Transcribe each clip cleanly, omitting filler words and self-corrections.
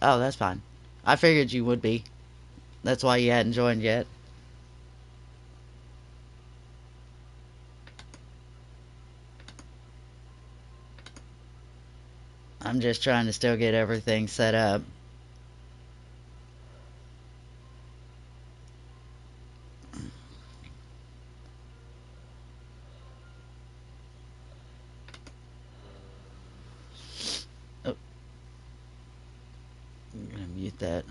Oh, that's fine. I figured you would be. That's why you hadn't joined yet. I'm just trying to still get everything set up. Oh, I'm gonna mute that.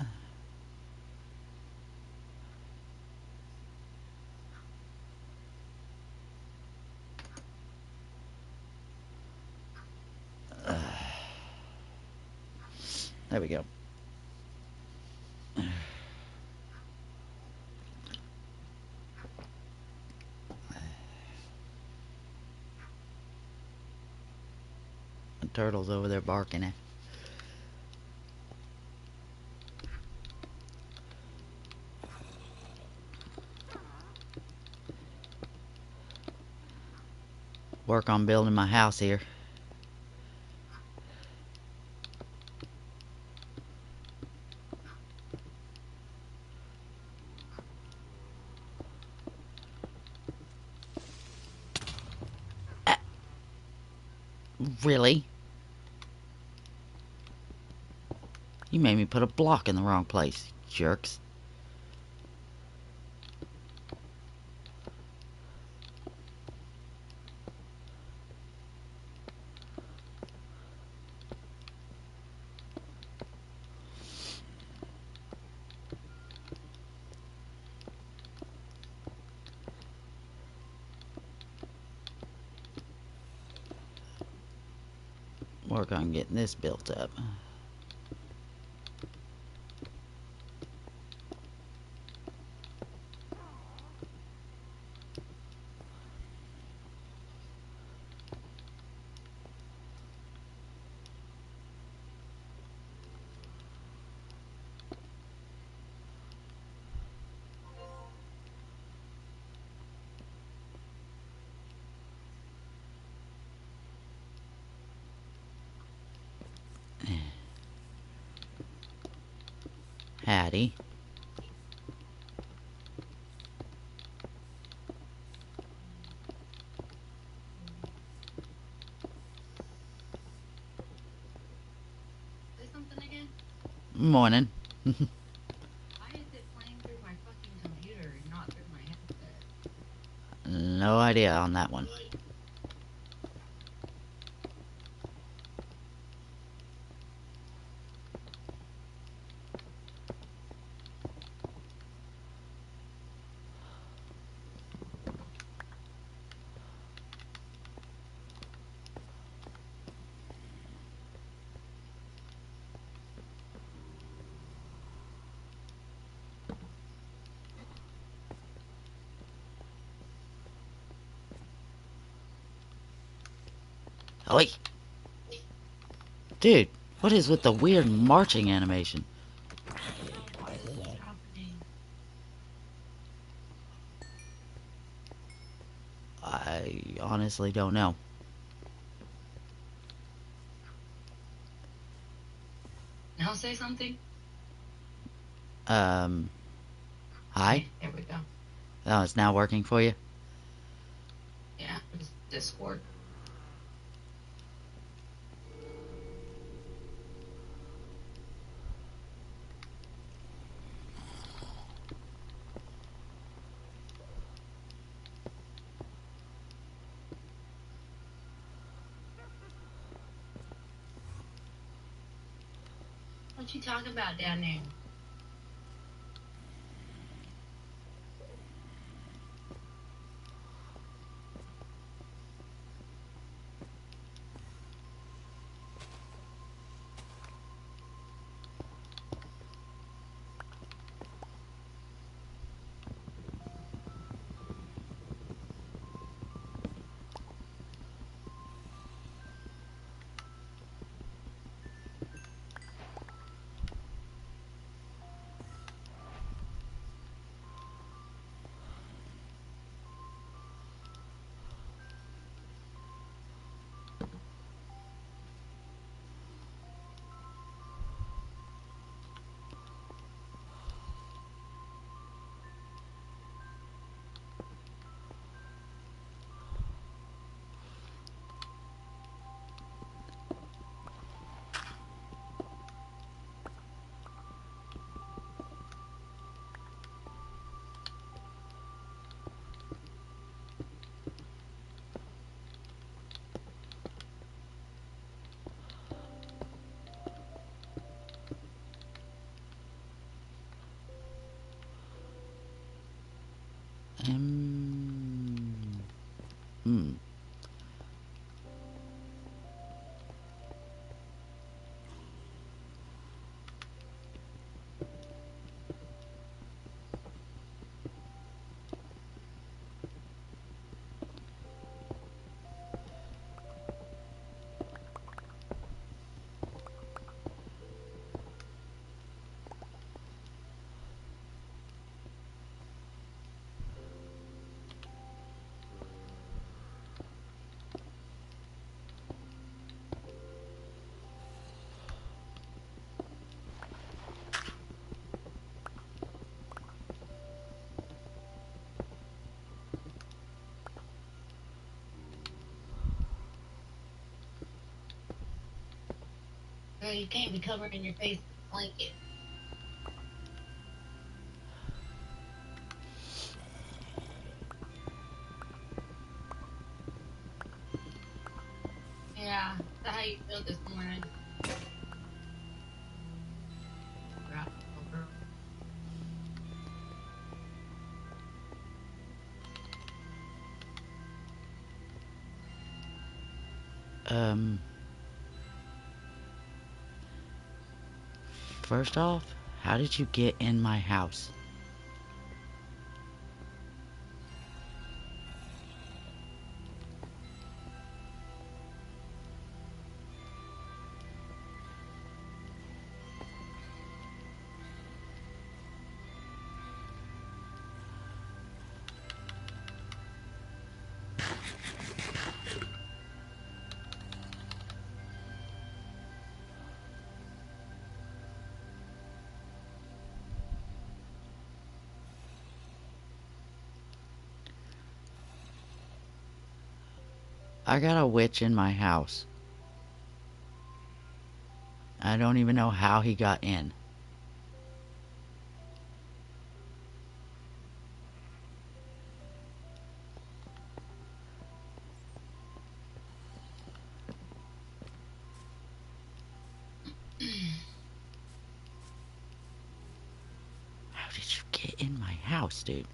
There we go. The turtle's over there barking at. Work on building my house here. Ah, really? You made me put a block in the wrong place, jerks. Work on getting this built up. Hattie. Say something again? Morning. Why is it playing through my fucking computer and not through my headset? No idea on that one. Oh, wait. Dude, what is with the weird marching animation? Oh, why is this happening? I honestly don't know. Now say something? Um, hi? Okay, there we go. Oh, it's now working for you? Yeah, it's Discord. What you talking about down there? Um, hmm. Girl, you can't be covering your face with a blanket. Yeah, is that how you feel this morning? Wrap over. Um, First off, how did you get in my house? I got a witch in my house. I don't even know how he got in. How did you get in my house, dude?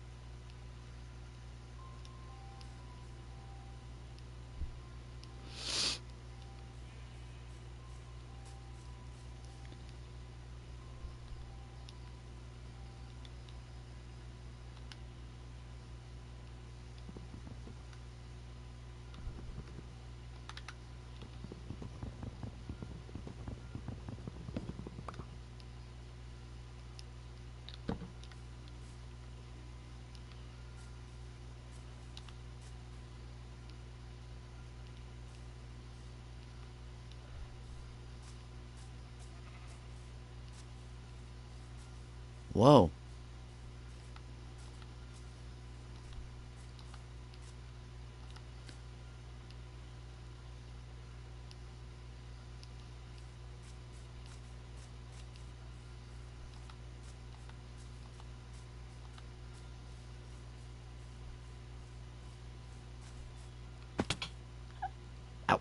Whoa. Ow.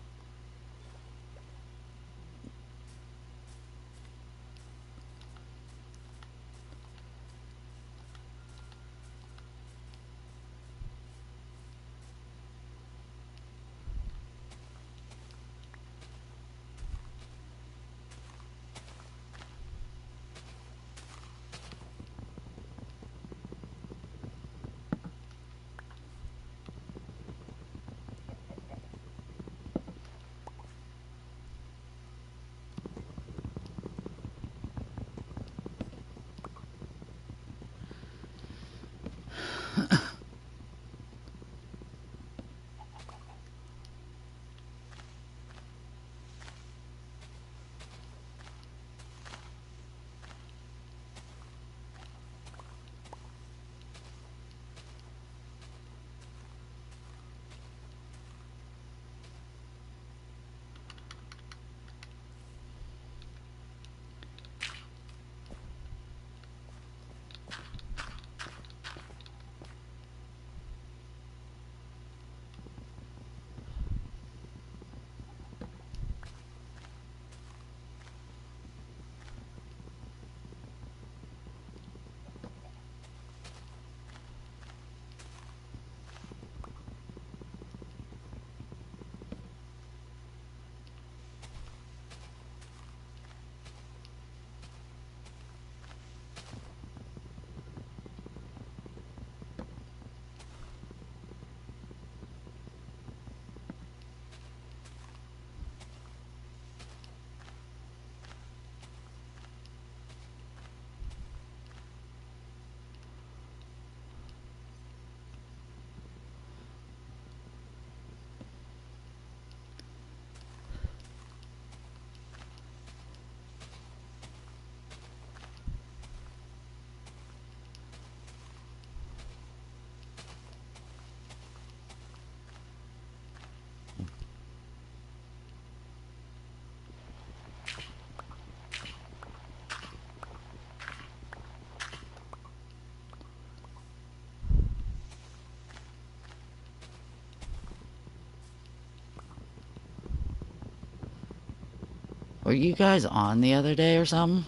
Were you guys on the other day or something?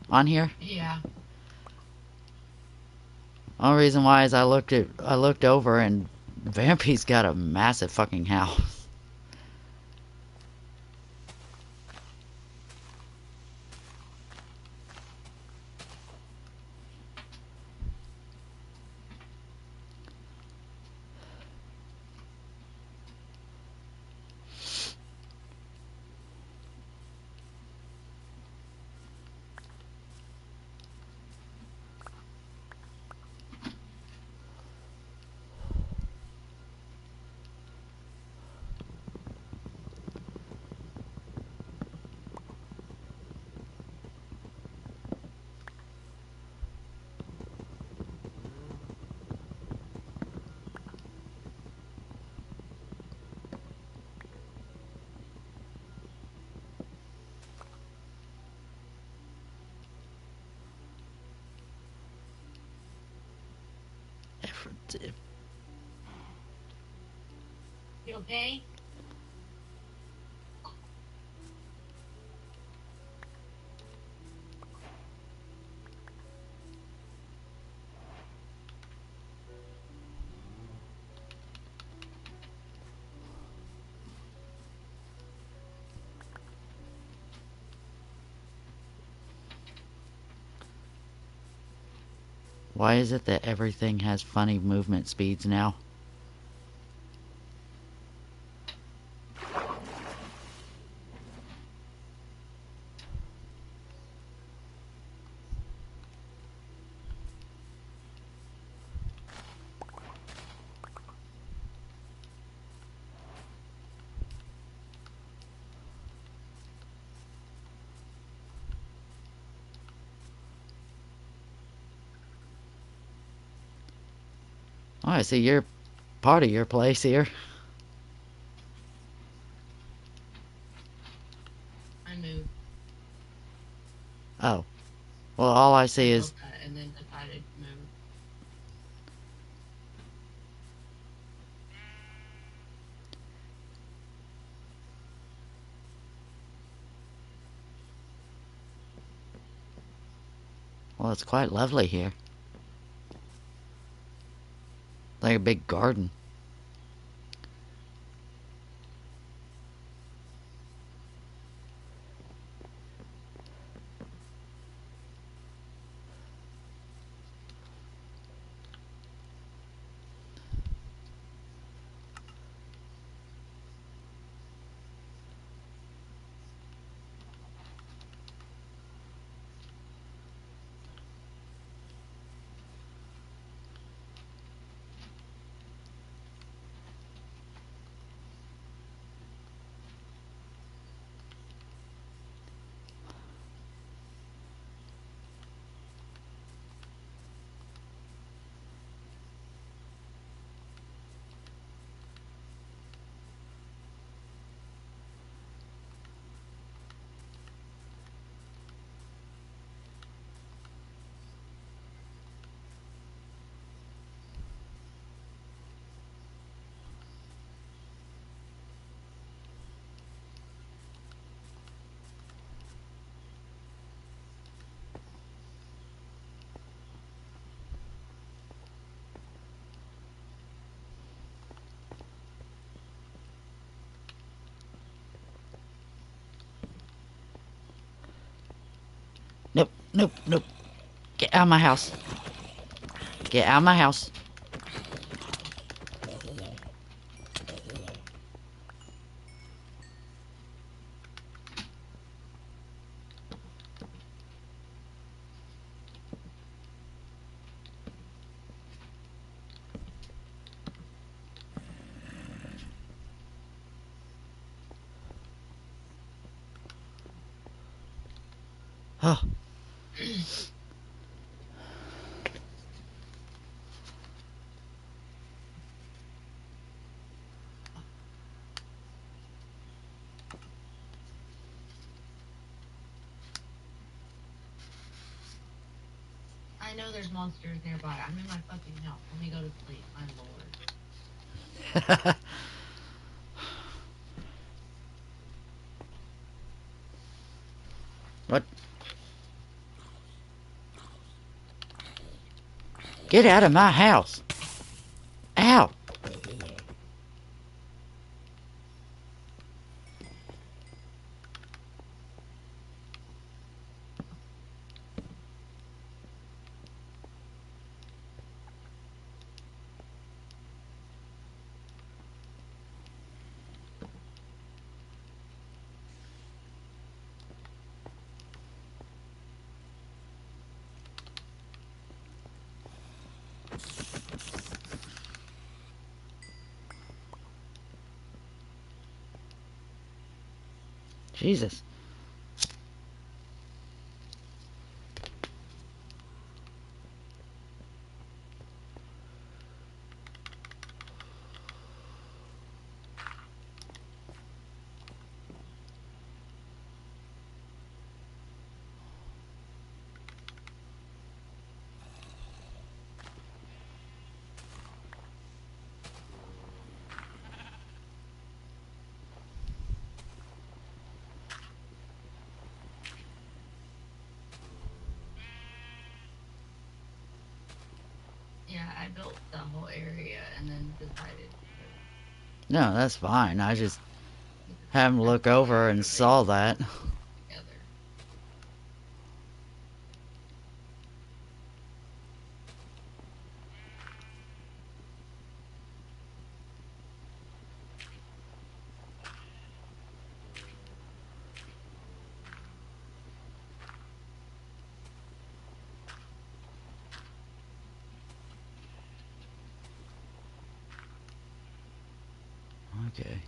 On here? Yeah. Only reason why is I looked over and Vampy's got a massive fucking house. You okay? Why is it that everything has funny movement speeds now? Oh, I see you're part of your place here. I moved. Oh. Well, all I I see is... built that and then decided to move. Well, it's quite lovely here. Like a big garden. Nope, nope, nope. Get out of my house. Get out of my house. Oh, I know there's monsters nearby. I'm in my fucking house. Let me go to sleep. My lord. What? Get out of my house. Ow. Jesus. Yeah, I built the whole area and then decided No, that's fine. I just to happened to look over and saw that. together. Okay.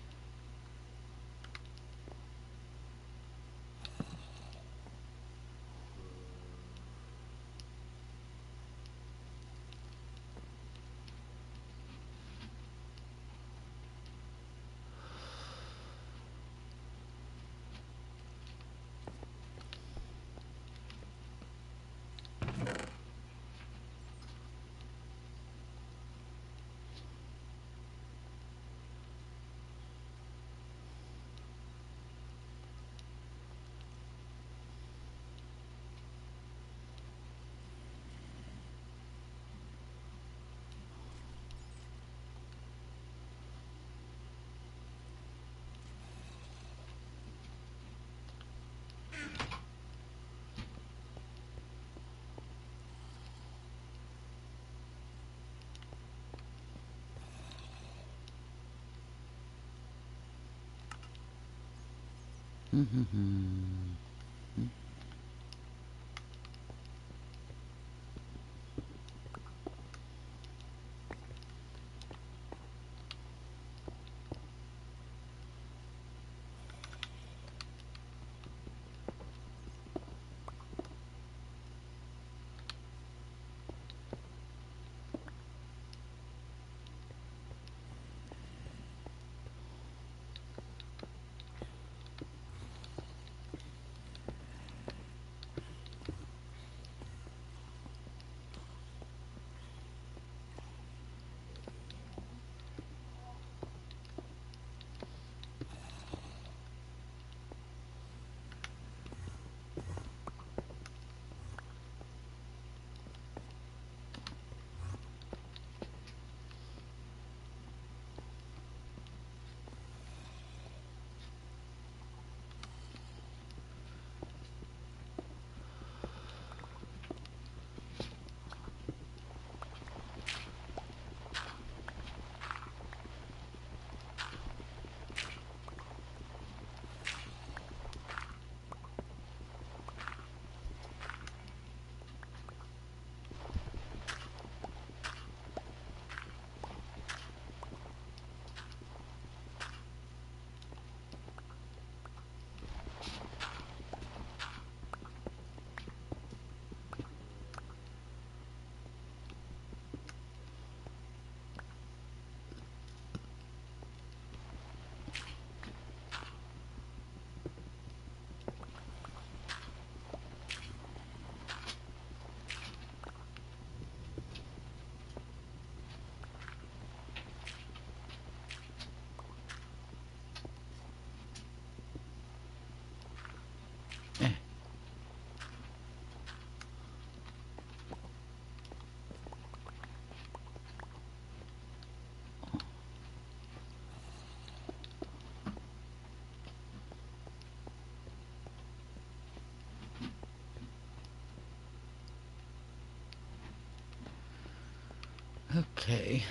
Okay.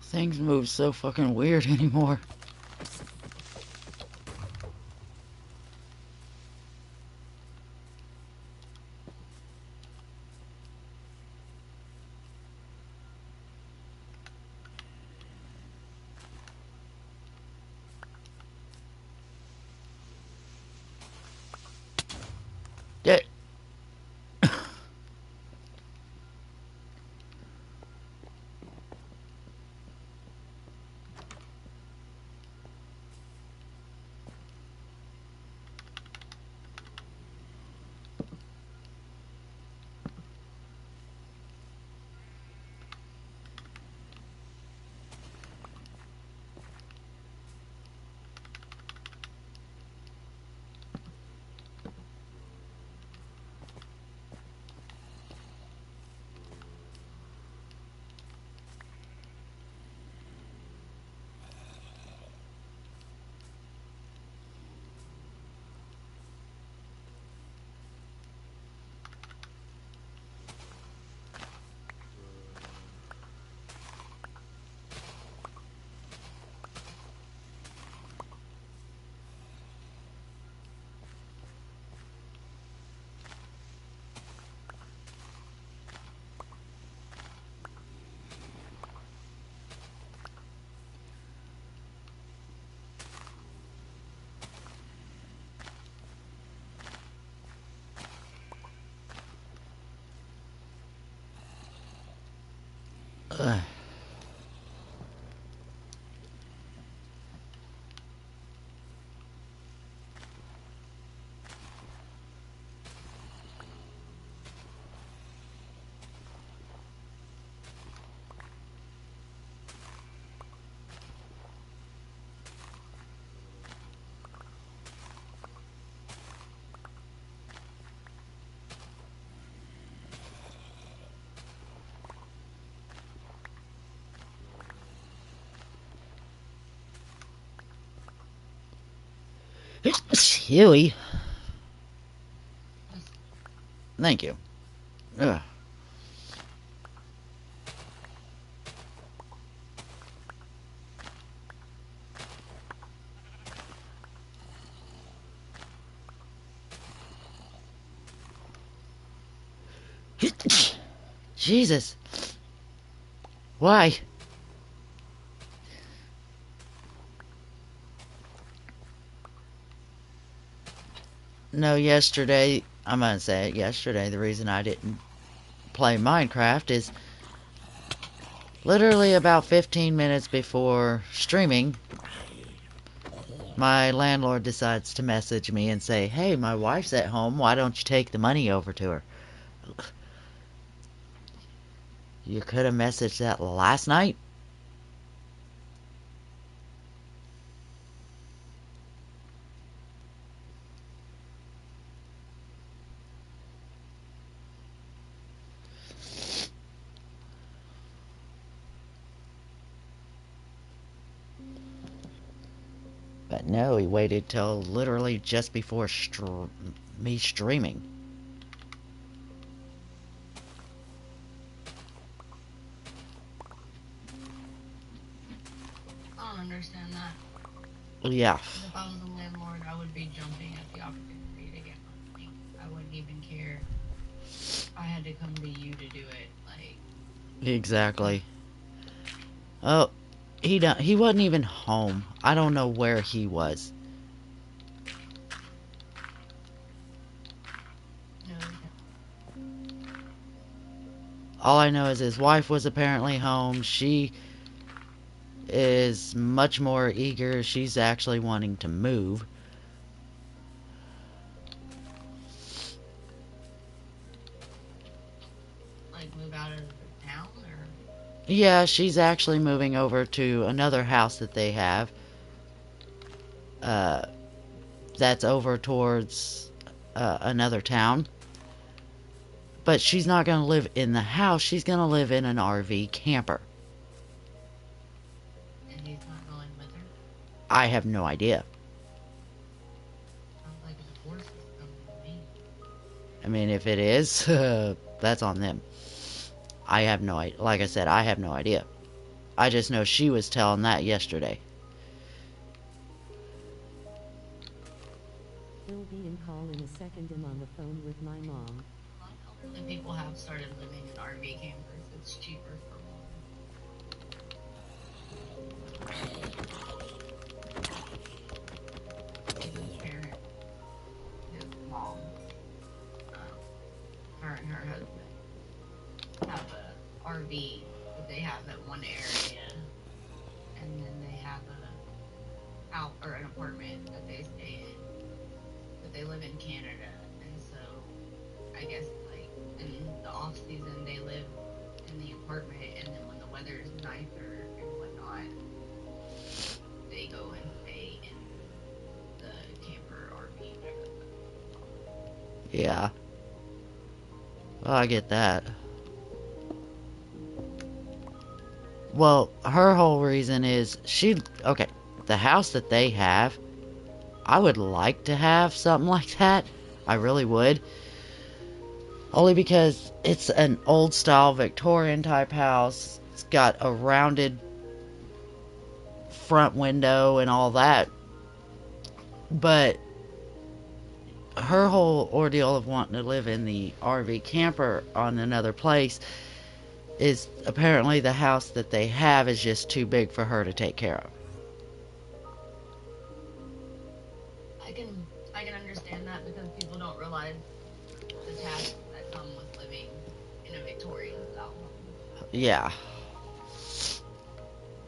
Things move so fucking weird anymore. Yeah. Ugh. Huey. Thank you. Ugh. Jesus. Why? No, yesterday, I'm gonna say it, yesterday, the reason I didn't play Minecraft is literally about 15 minutes before streaming, my landlord decides to message me and say, hey, my wife's at home, why don't you take the money over to her? You could have messaged that last night. But no, he waited till literally just before me streaming. I don't understand that. Yeah. 'Cause if I was a landlord, I would be jumping at the opportunity to get my money. I wouldn't even care. I had to come to you to do it. Like, Exactly. Oh, he wasn't even home. I don't know where he was. No, All I know is his wife was apparently home. She is much more eager. She's actually wanting to move. like move out of the town or Yeah, she's actually moving over to another house that they have. Uh, that's over towards another town. But she's not going to live in the house. She's going to live in an RV camper. and he's not going with her. I have no idea. Sounds like a divorce is coming to me. I mean, if it is, that's on them. I have no idea. Like I said, I have no idea. I just know she was telling that yesterday. He'll be in call in a second. I'm on the phone with my mom. A lot of elderly people have started living in RV campers. It's cheaper for one. His parents, his mom, her and her husband have a RV that they have at one area, and then they have a out or an apartment that they stay in. But they live in Canada, and so I guess like in the off season they live in the apartment, and then when the weather is nicer and whatnot, they go and stay in the camper RV. Yeah. Well, I get that. Well, her whole reason is okay, the house that they have, I would like to have something like that. I really would. Only because it's an old style Victorian type house. It's got a rounded front window and all that. But her whole ordeal of wanting to live in the RV camper on another place is apparently the house that they have is just too big for her to take care of. I can understand that because people don't realize the tasks that come with living in a Victorian style home, Yeah.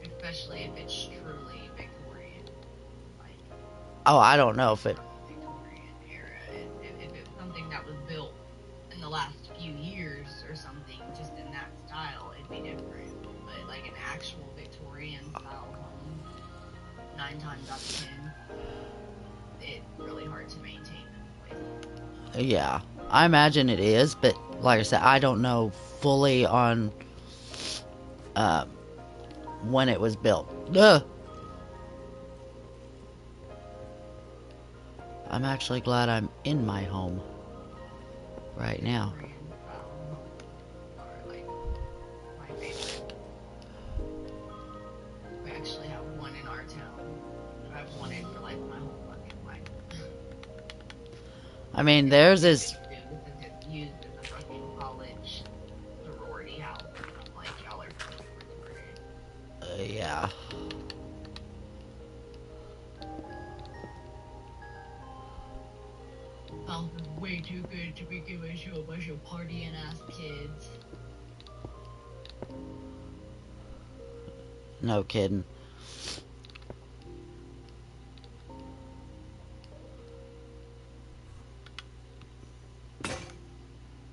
especially if it's truly Victorian. Like Oh, I don't know if it. from the Victorian era. If it's something that was built in the last few years or something, just in that style, it'd be different. But like an actual Victorian style home, 9 times out of 10, it's really hard to maintain those places. Yeah. I imagine it is, but like I said, I don't know fully on uh, when it was built. Ugh. I'm actually glad I'm in my home right now. Victorian style homes are like my favorite. We actually have one in our town that I've wanted for like my whole fucking life. I mean, It's theirs too is. big too because it's used as a fucking college sorority house, and I'm like, y'all are fucking retarded. Yeah. House is way too good to be given to a bunch of partying ass kids. No kidding.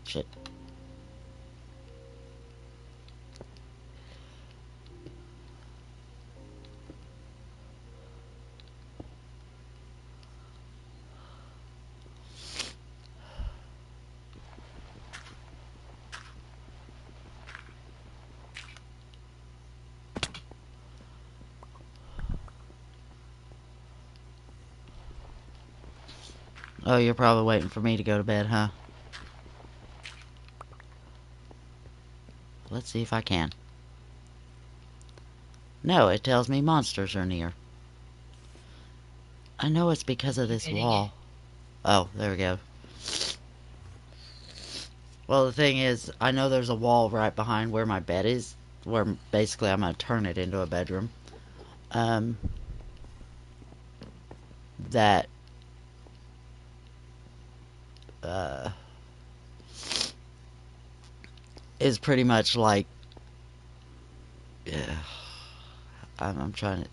Shit. Oh, you're probably waiting for me to go to bed, huh? Let's see if I can. No, it tells me monsters are near. I know it's because of Keep this hitting it. wall. Oh, there we go. Well, the thing is, I know there's a wall right behind where my bed is, where basically I'm going to turn it into a bedroom. Um, that, uh, is pretty much like, yeah, I'm trying to.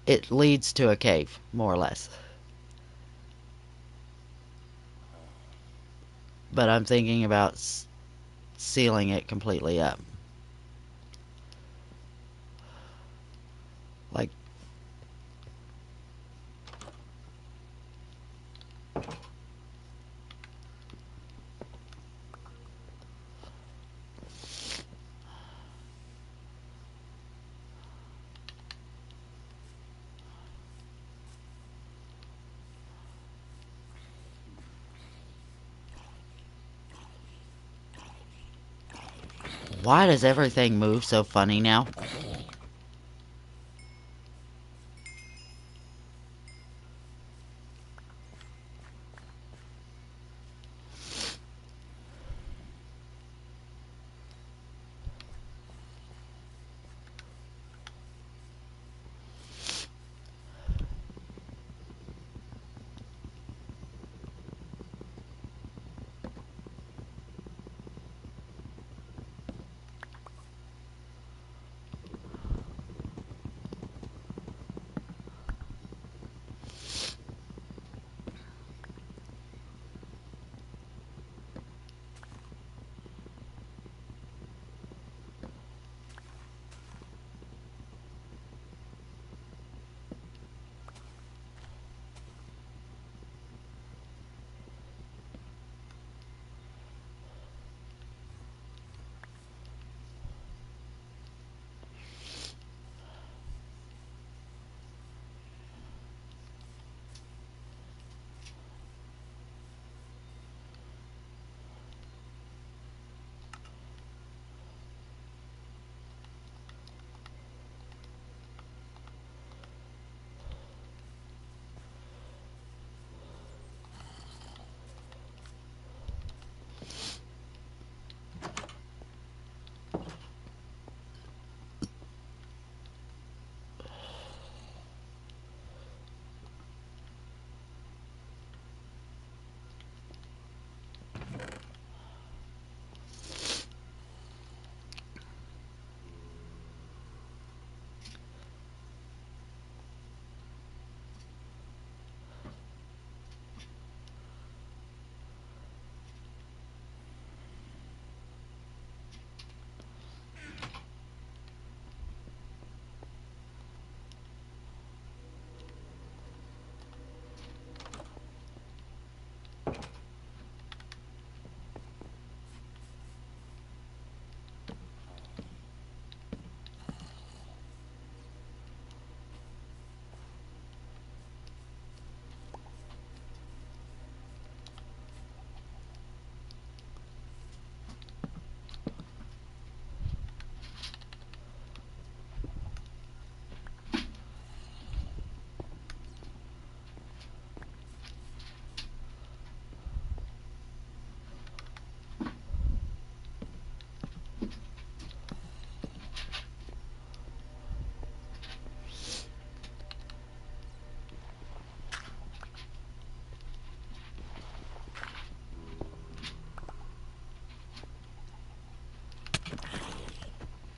It leads to a cave, more or less. But I'm thinking about sealing it completely up. Like, why does everything move so funny now?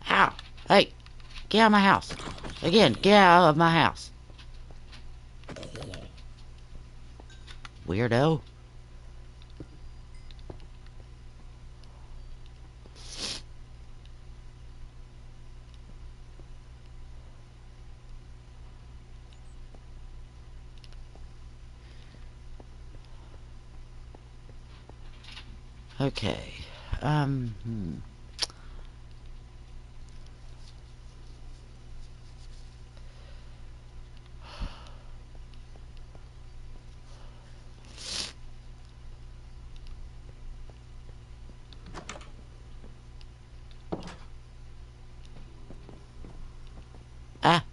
Ow! Hey, get out of my house. Again, get out of my house. Weirdo. Okay. Hmm. Ah.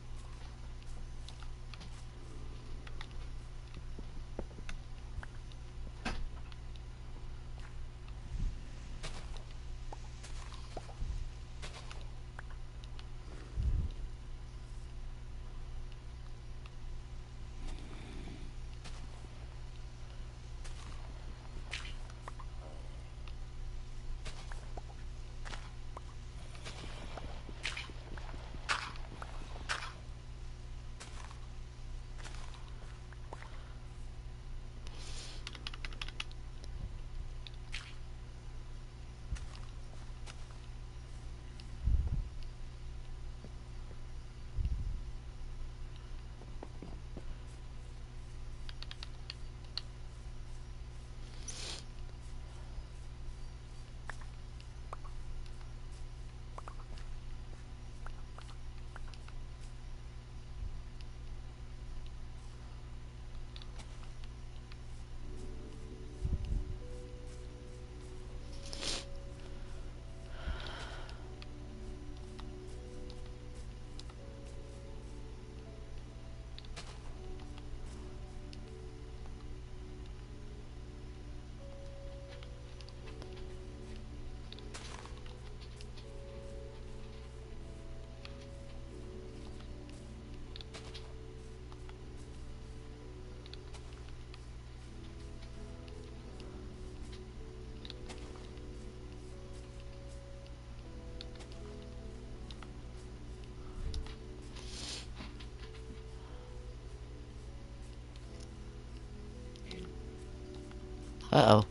Uh-oh.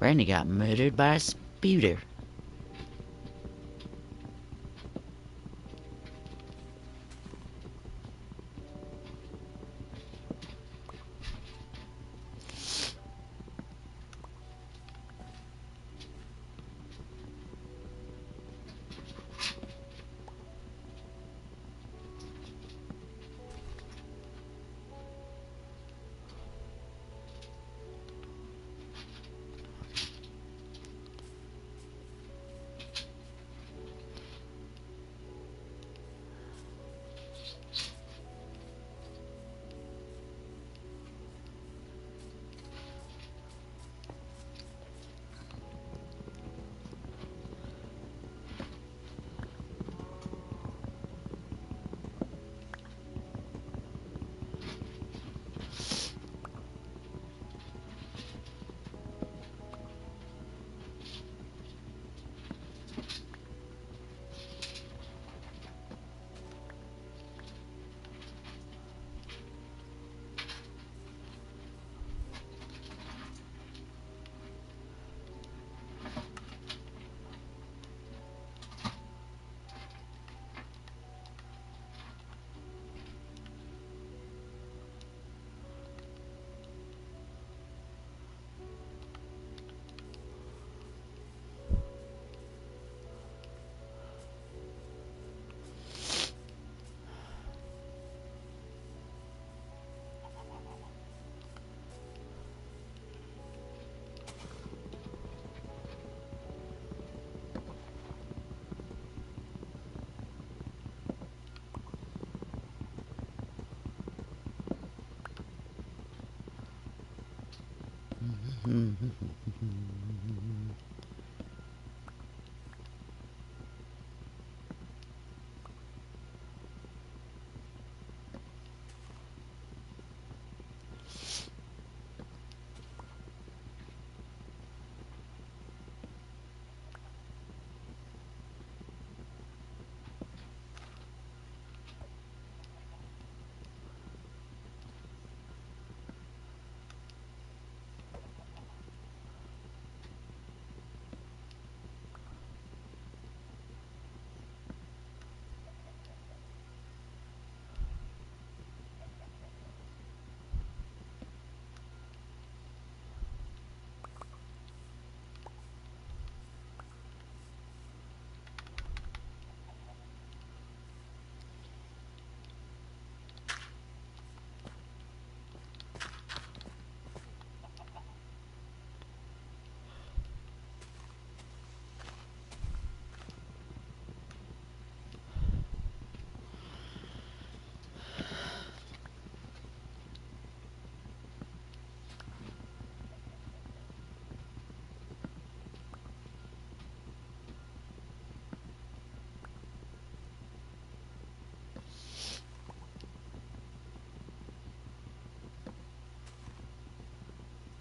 Brandi got murdered by a speeder.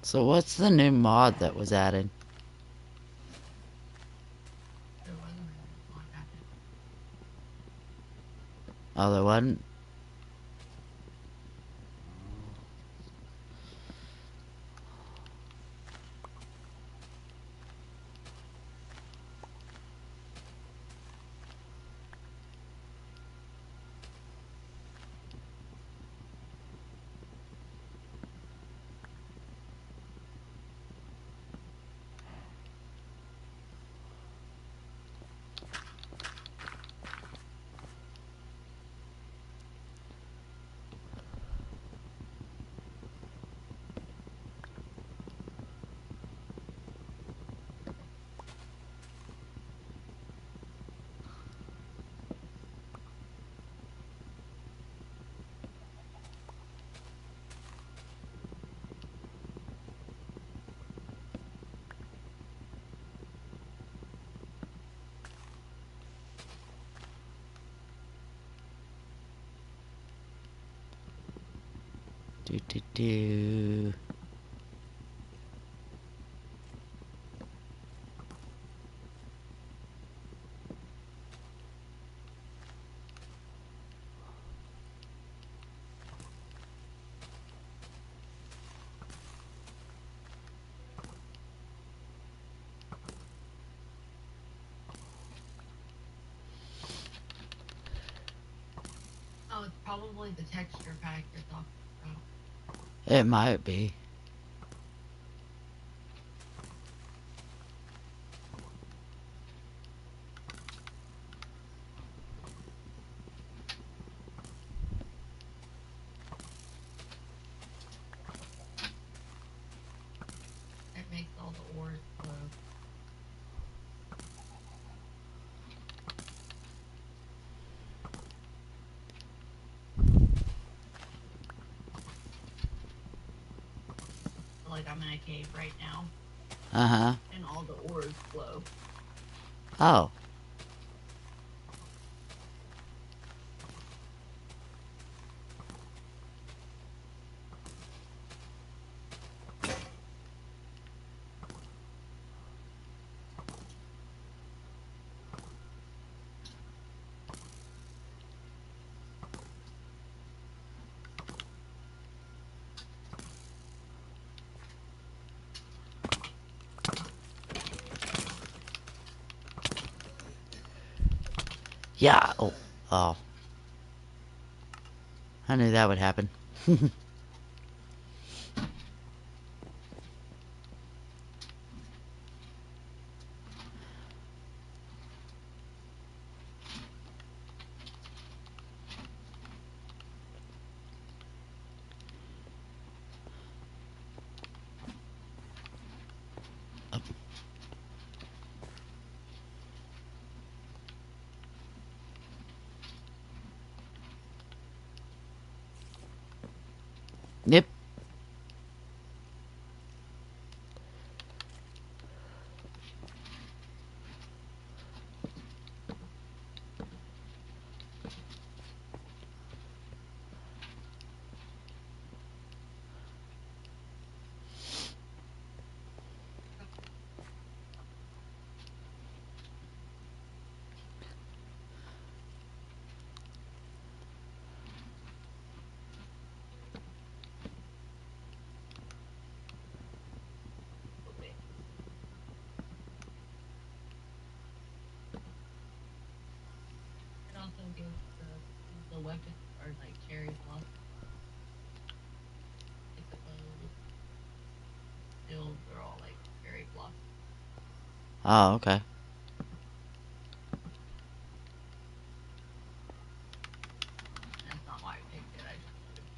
So what's the new mod that was added? There wasn't a mod added. Oh, there wasn't? Do do do. probably the texture pack you're talking about. It might be. It makes all the ores glow. Like I'm in a cave right now, Uh-huh. and all the ores glow. Oh. Yeah. Oh. Oh. I knew that would happen. Yep. It also gives the weapons are like cherry blossom. Like the bows, shields are all like cherry blossom. Oh, okay. That's not why I picked it. I just noticed.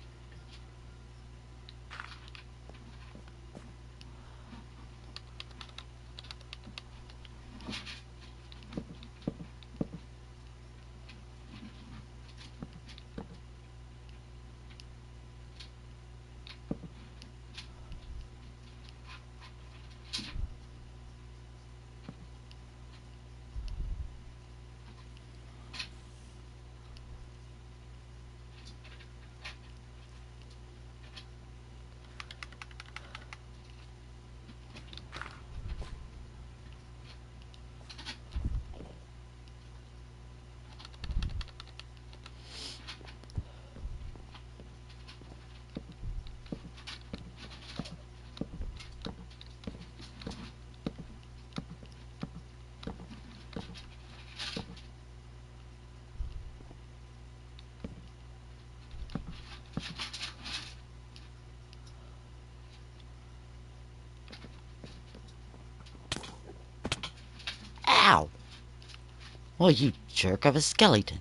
Ow. Well, you jerk of a skeleton.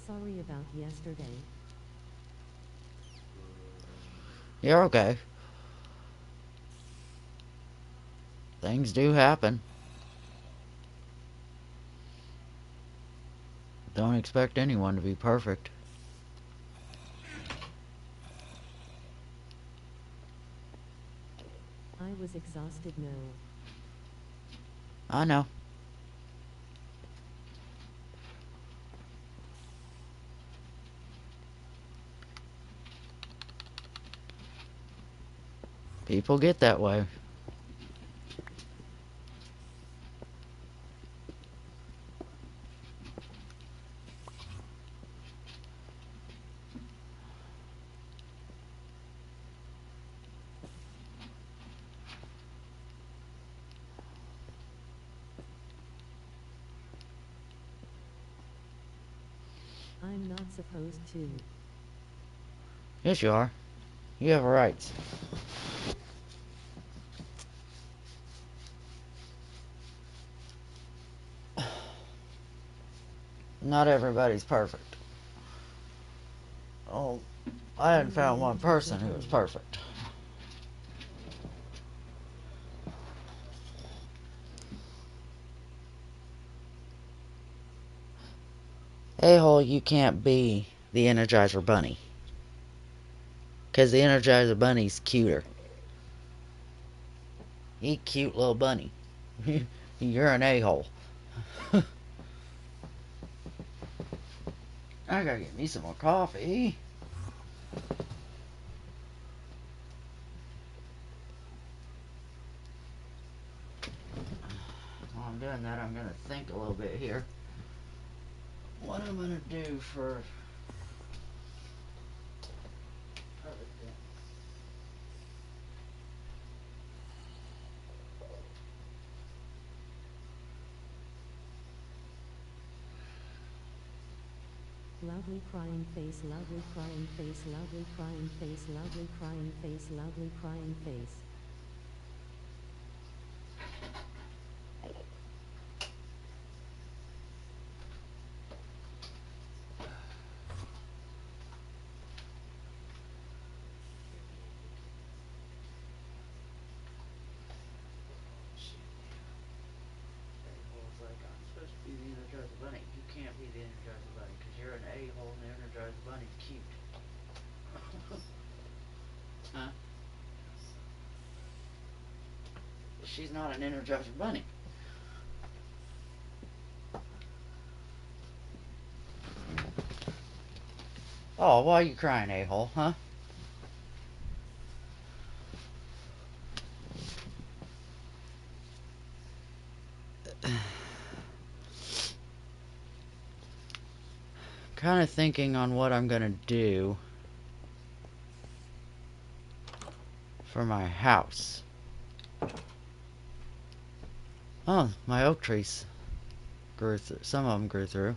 Sorry about yesterday. You're okay. Things do happen. Don't expect anyone to be perfect. I was exhausted, no. I know. People get that way. I'm not supposed to. Yes, you are. You have rights. Not everybody's perfect. Oh, I hadn't found one person who was perfect. A-hole, you can't be the Energizer Bunny. Because the Energizer Bunny's cuter. He cute little bunny. You're an a-hole. I gotta get me some more coffee. While I'm doing that, I'm gonna think a little bit here. What I'm gonna do for... Loudly crying face, loudly crying face, loudly crying face, loudly crying face, loudly crying face. A-hole's like, I'm supposed to be the Energizer Bunny. You can't be the Energizer Bunny because you're an a-hole and the Energizer Bunny's cute. Huh? She's not an Energizer Bunny. Oh, why are you crying, a-hole, huh? Kind of thinking on what I'm gonna do for my house. Oh, my oak trees grew through. Some of them grew through.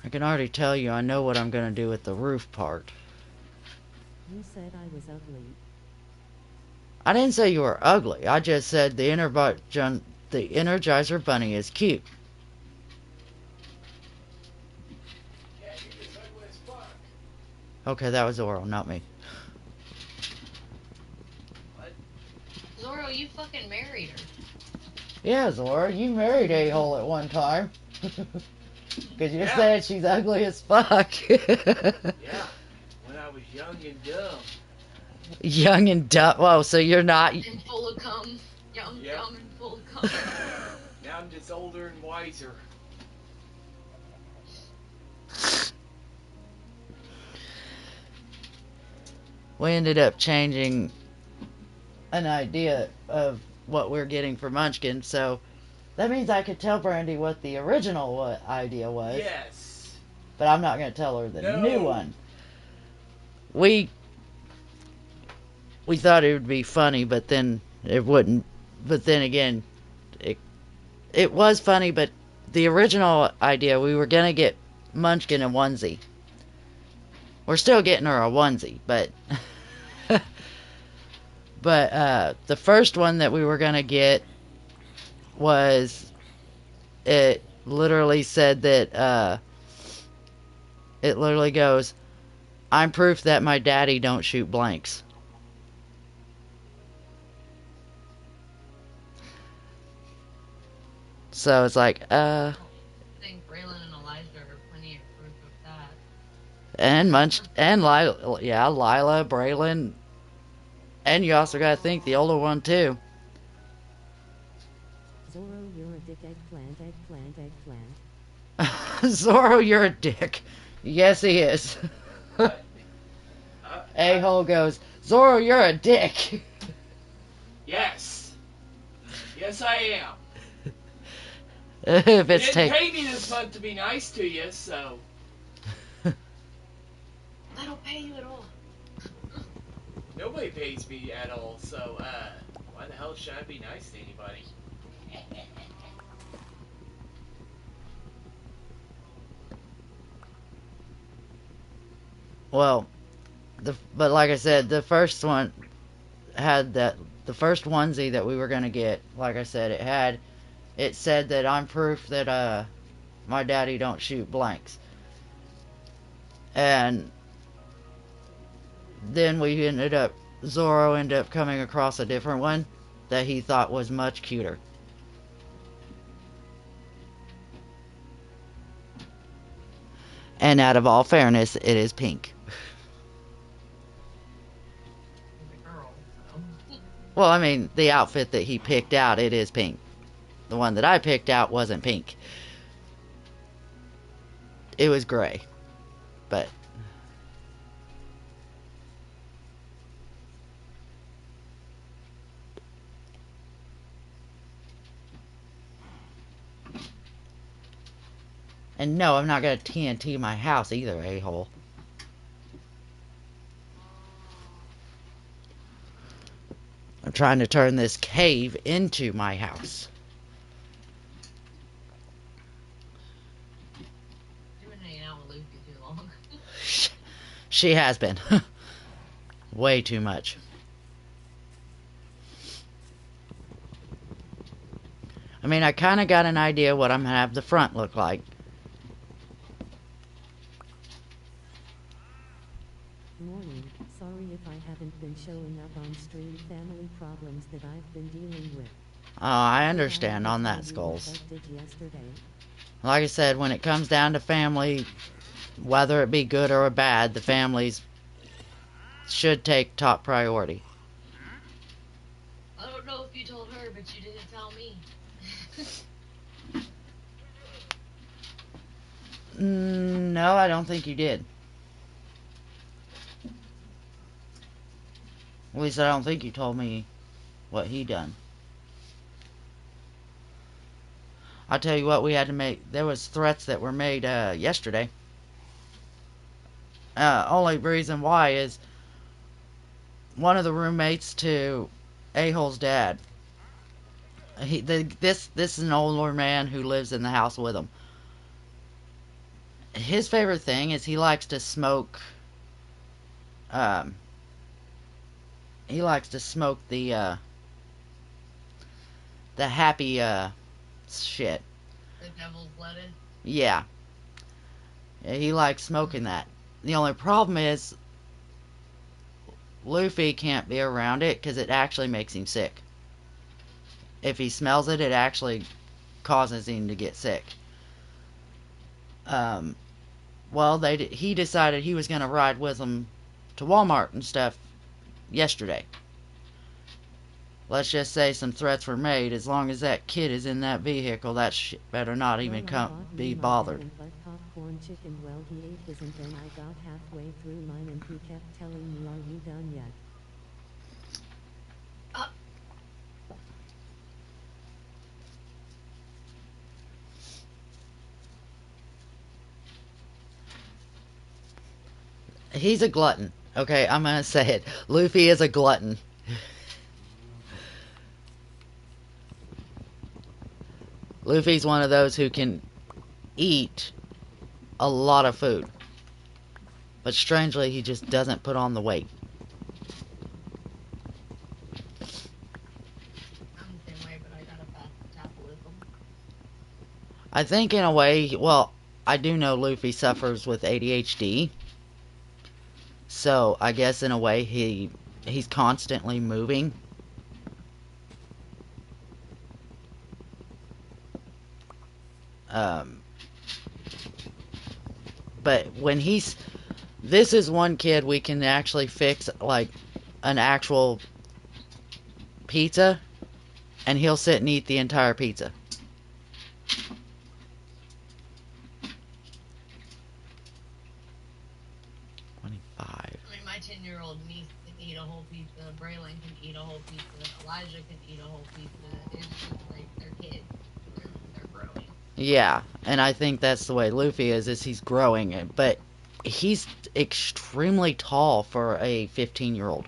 I can already tell you I know what I'm gonna do with the roof part. You said I was ugly. I didn't say you were ugly. I just said the Energizer Bunny is cute. Yeah, you just ugly as fuck. Okay, that was Oral, not me. What? Zoro, you fucking married her. Yeah, Zora, you married a-hole at one time. Because you Yeah. said she's ugly as fuck. Yeah, when I was young and dumb. Young and dumb. Whoa, so you're not... And full of cum. Young, Yep. dumb, and full of cum. Now I'm just older and wiser. We ended up changing an idea of what we're getting for Munchkin, so that means I could tell Brandi what the original idea was. Yes. But I'm not going to tell her the No. new one. We thought it would be funny, but then it wouldn't. But then again, it was funny, but the original idea, we were going to get Munchkin a onesie. We're still getting her a onesie, but... but the first one that we were going to get was it literally said that it literally goes, I'm proof that my daddy don't shoot blanks. So it's like, I think Braylon and Elijah are plenty of proof of that. and Munch, and Lila, yeah, Lila, Braylon, and you also gotta think the older one too. Zorro, you're a dick. Eggplant, eggplant, eggplant. Zorro, you're a dick. Yes, he is. What? A-hole goes, Zorro, you're a dick. Yes. Yes, I am. If You it's didn't take, pay me this month to be nice to you, so I don't pay you at all. nobody pays me at all. So why the hell should I be nice to anybody? well, but like I said, the first one had that. The first onesie that we were gonna get, like I said, it said that I'm proof that my daddy don't shoot blanks. And then Zorro ended up coming across a different one that he thought was much cuter. And out of all fairness, it is pink. He's a girl, so. Well, I mean, the outfit that he picked out, it is pink. The one that I picked out wasn't pink. It was gray. But and no, I'm not gonna TNT my house either, a-hole. I'm trying to turn this cave into my house. You've been hanging out with Lucy too long. She has been. Way too much. I mean, I kind of got an idea what I'm going to have the front look like. Morning. Sorry if I haven't been showing up on stream. Family problems that I've been dealing with. Oh, I understand on that, Skulls. Like I said, when it comes down to family, whether it be good or bad, the families should take top priority. I don't know if you told her, but you didn't tell me. No, I don't think you did. At least I don't think you told me what he done. I'll tell you what, we had to make, there was threats that were made yesterday. Only reason why is one of the roommates to A-hole's dad. This is an older man who lives in the house with him. His favorite thing is he likes to smoke. He likes to smoke the happy shit. The devil's lettuce. Yeah. He likes smoking that. The only problem is Luffy can't be around it because it actually makes him sick. If he smells it, it actually causes him to get sick. Well, he decided he was going to ride with them to Walmart and stuff yesterday. Let's just say some threats were made. As long as that kid is in that vehicle, that shit better not even be bothered. Popcorn chicken. Well, he ate his and then I got halfway through mine and he kept telling me, "Are you done yet?" He's a glutton. Okay, I'm gonna say it. Luffy is a glutton. Luffy's one of those who can eat a lot of food. But strangely, he just doesn't put on the weight. I'm the same way, but I got a fast metabolism. I think in a way, well, I do know Luffy suffers with ADHD. So I guess in a way he's constantly moving. Um, but when this is one kid we can actually fix like an actual pizza, and he'll sit and eat the entire pizza. I mean, my 10-year-old niece can eat a whole pizza. Braylon can eat a whole pizza. Elijah can eat a whole pizza. It's just like they're kids. They're growing. Yeah, and I think that's the way Luffy is he's growing, but he's extremely tall for a 15-year-old.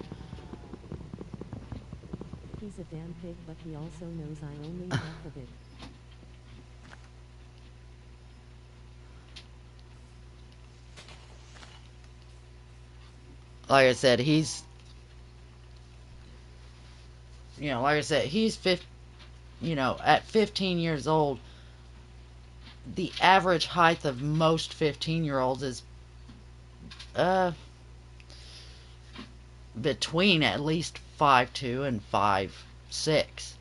He's a damn pig, but he also knows I only half of it. Like I said, he's like I said, he's at 15 years old, the average height of most 15-year-olds is between at least 5'2" and 5'6".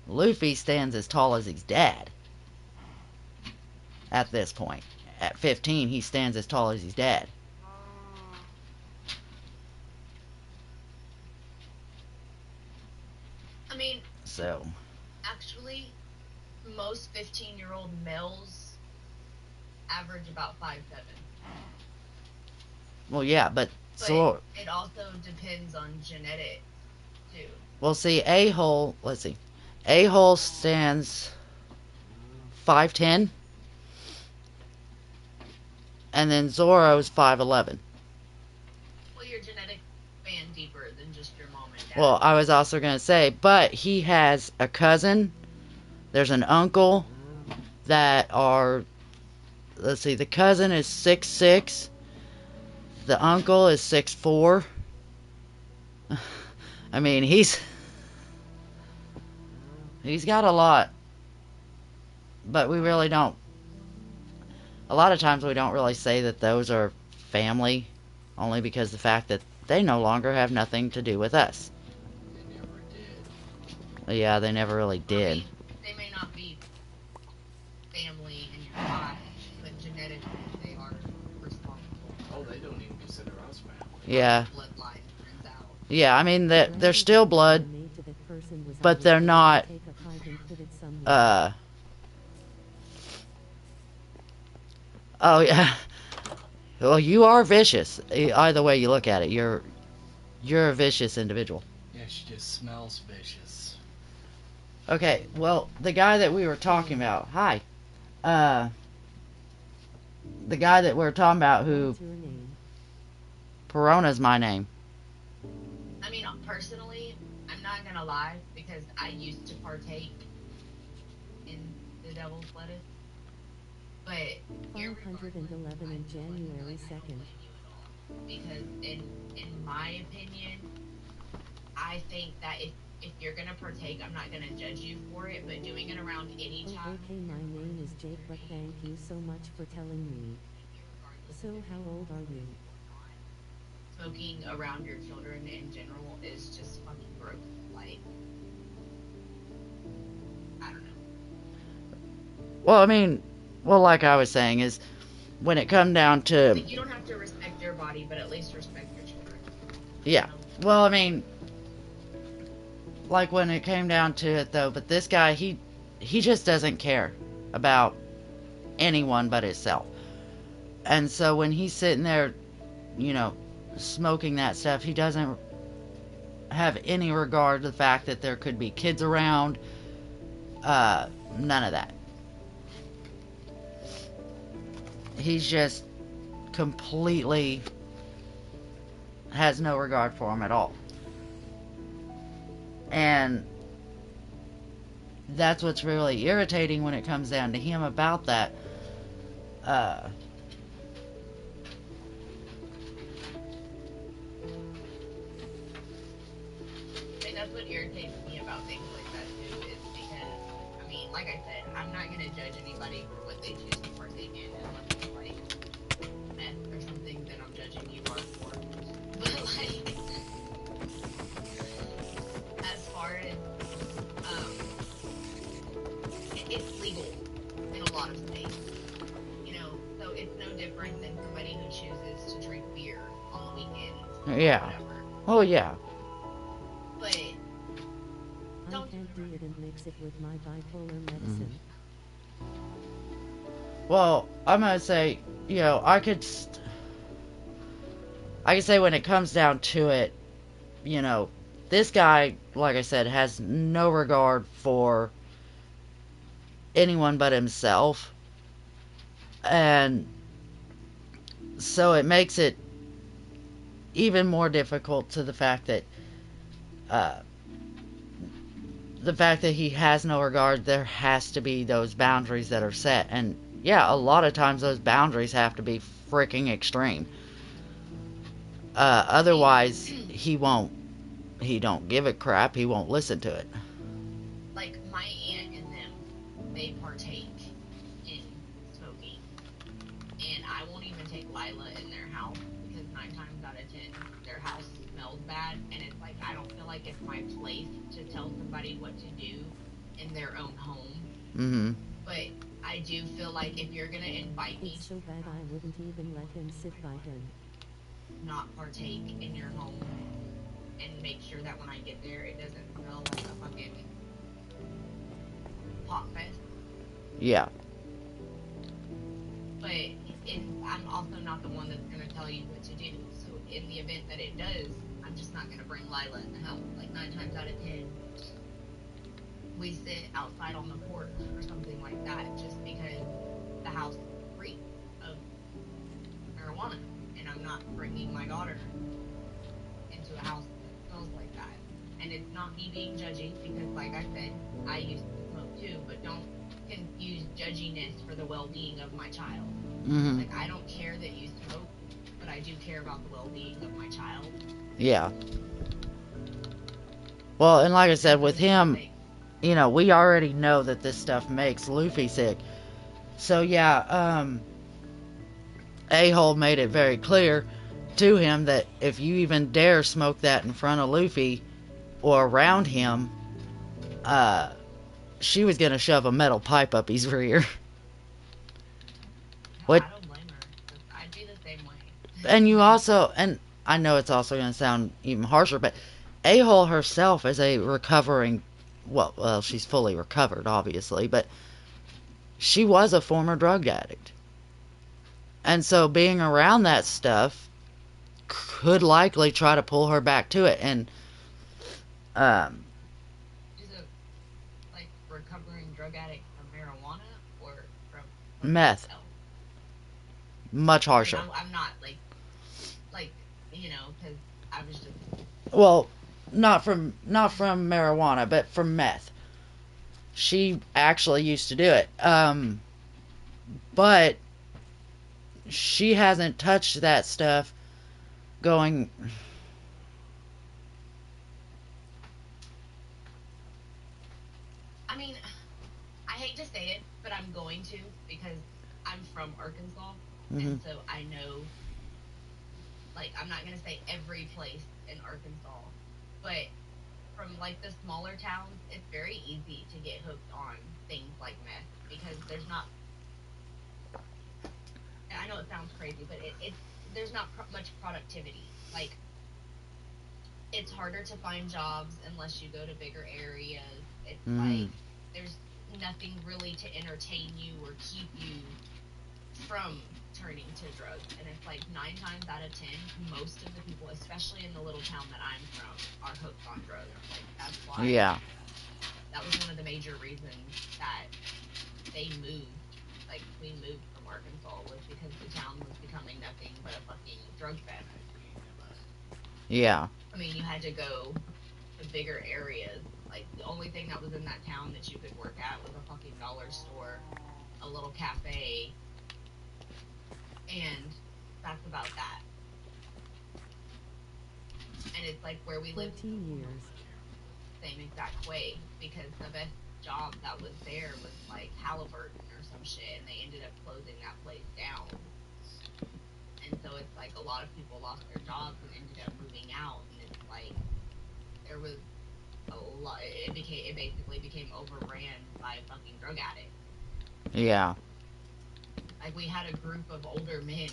Luffy stands as tall as his dad. At this point, at 15, he stands as tall as his dad. I mean, So actually, most 15-year-old males average about 5'7". well, yeah, but so it also depends on genetics too. Well, see, let's see, A-hole stands 5'10", and then Zoro's 5'11". Well, your genetics span deeper than just your mom and dad. Well, I was also going to say, but he has a cousin, there's an uncle that are, let's see, the cousin is 6'6", the uncle is 6'4". I mean, he's got a lot, but we really don't. A lot of times we don't really say that those are family, only because the fact that they no longer have nothing to do with us. They never did. Yeah, they never really did. I mean, they may not be family in your life, but genetically they are responsible. Oh, they don't even consider us family. Yeah. Bloodline turns out. Yeah, I mean, they're still blood, but they're not, oh, yeah. Well, you are vicious. Either way you look at it, you're a vicious individual. Yeah, she just smells vicious. Okay, well, the guy that we were talking about, hi. The guy that we were talking about who... Perona's my name. I mean, personally, I'm not gonna lie, because I used to partake in the devil's lettuce. But 511 in January 2nd. Because in my opinion, I think that if you're gonna partake, I'm not gonna judge you for it, but doing it around any time. Okay, my name is Jake, but thank you so much for telling me. So how old are you? Smoking around your children in general is just fucking gross. Like, I don't know. Well, I mean, like I was saying, is when it come down to... Like, you don't have to respect your body, but at least respect your children. Yeah. Well, I mean, like when it came down to it, though, but this guy, he just doesn't care about anyone but himself. And so when he's sitting there, smoking that stuff, he doesn't have any regard to the fact that there could be kids around. None of that. He's just completely has no regard for him at all. And that's what's really irritating when it comes down to him about that. That's what irritates me about things like that too, is because, I mean, like I said, not gonna judge anybody for what they choose to partake in unless it's like meth or something that I'm judging you hardcore. But like, as far as it's legal in a lot of states, so it's no different than somebody who chooses to drink beer on the weekends or Yeah. whatever. Oh, yeah. But I don't can't do it and mix it with my bipolar Mm. medicine. Well, I'm gonna say, I could say when it comes down to it, this guy, like I said, has no regard for anyone but himself. And so it makes it even more difficult to uh, the fact that he has no regard. There has to be those boundaries that are set. And yeah, a lot of times those boundaries have to be freaking extreme. Otherwise, he don't give a crap. He won't listen to it. like my aunt and them, they partake in smoking, and I won't even take Lila in their house because 9 times out of 10 their house smells bad, and it's like I don't feel like it's my place to tell somebody what to do in their own home. Mm-hmm. But I do feel like if you're gonna invite me It's to so bad I wouldn't even let him sit by him. not partake in your home and make sure that when I get there it doesn't smell like a fucking pot fest. Yeah. But I'm also not the one that's going to tell you what to do. So in the event that it does, I'm just not going to bring Lila in the house. Like 9 times out of 10, we sit outside on the porch or something like that, just because the house reeks of marijuana, and I'm not bringing my daughter into a house that smells like that. And it's not me being judgy because, like I said, I used to smoke too, but don't confuse judginess for the well-being of my child. Mm-hmm. Like, I don't care that you smoke, but I do care about the well-being of my child. Yeah. Well, and like I said, with him, we already know that this stuff makes Luffy sick. So yeah, A-hole made it very clear to him that if you even dare smoke that in front of Luffy or around him, she was gonna shove a metal pipe up his rear. What? I don't blame her. 'Cause I'd be the same way. And you also, and I know it's also gonna sound even harsher, but A-hole herself is a recovering, well, she's fully recovered, obviously, but she was a former drug addict. And so being around that stuff could likely try to pull her back to it. And um, She's a, like, recovering drug addict from marijuana or from meth, else? much I mean, harsher. I'm not, like, because I was just, Well, not from marijuana, but from meth. She actually used to do it. But she hasn't touched that stuff going. I mean, I hate to say it, but I'm going to because I'm from Arkansas, Mhm. and so I know, like, I'm not going to say every place in Arkansas, but from, like, the smaller towns, it's very easy to get hooked on things like meth because there's not, I know it sounds crazy, but there's not much productivity. Like, it's harder to find jobs unless you go to bigger areas. It's Mm. like there's nothing really to entertain you or keep you from turning to drugs. And it's like 9 times out of 10, most of the people, especially in the little town that I'm from, are hooked on drugs. Like, that's why. Yeah. That was one of the major reasons that they moved. Like, we moved from Arkansas was because the town was becoming nothing but a fucking drug fest. Yeah. I mean, you had to go to bigger areas. Like, the only thing that was in that town that you could work at was a fucking dollar store, a little cafe, and that's about that. And it's like where we lived 14 years. same exact way because the best job that was there was like Halliburton or some shit, and they ended up closing that place down. And so it's like a lot of people lost their jobs and ended up moving out, and it's like there was a lot. It basically became overran by fucking drug addicts. Yeah. Like we had a group of older men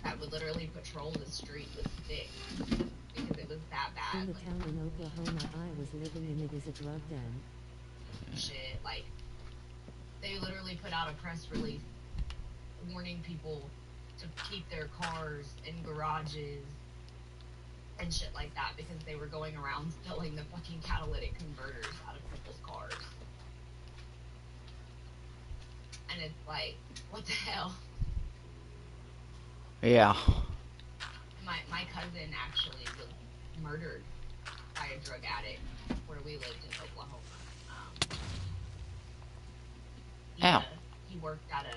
that would literally patrol the street with sticks because it was that In bad. the Like town in Oklahoma I was living in, it is a drug den. shit. Like they literally put out a press release warning people to keep their cars in garages and shit like that because they were going around stealing the fucking catalytic converters out of people's cars. And it's like, what the hell? Yeah. My cousin actually was murdered by a drug addict where we lived in Oklahoma. Ow. He worked at a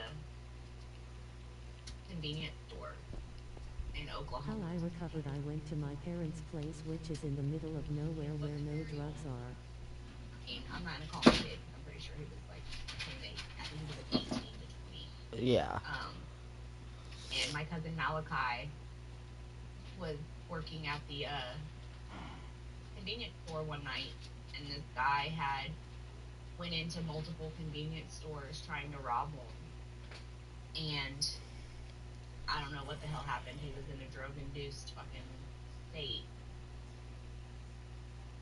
convenience store in How Oklahoma. I recovered, I went to my parents' place, which is in the middle of nowhere where no drugs are. I'm not gonna call him a kid. I'm pretty sure he was like I think he was like 18 to 20. Yeah. And my cousin Malachi was working at the convenience store one night, and this guy had went into multiple convenience stores trying to rob one. And I don't know what the hell happened. He was in a drug-induced fucking state.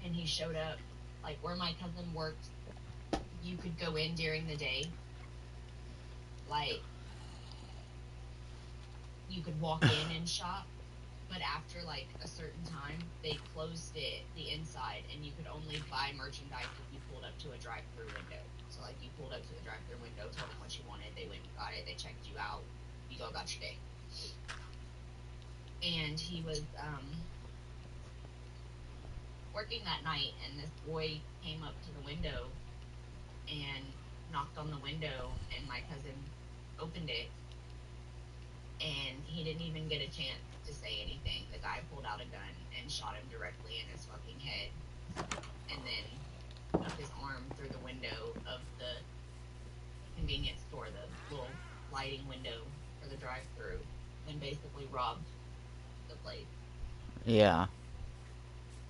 And he showed up, like, where my cousin worked, you could go in during the day. Like, you could walk in and shop, but after, like, a certain time, they closed the inside, and you could only buy merchandise if you pulled up to a drive-through window. So, like, you pulled up to the drive-through window, told them what you wanted, they went and got it, they checked you out, you go about your day. And he was working that night, and this boy came up to the window and knocked on the window, and my cousin opened it, and he didn't even get a chance to say anything. The guy pulled out a gun and shot him directly in his fucking head, and then stuck his arm through the window of the convenience store, the little lighting window for the drive-through, and basically robbed the place. Yeah.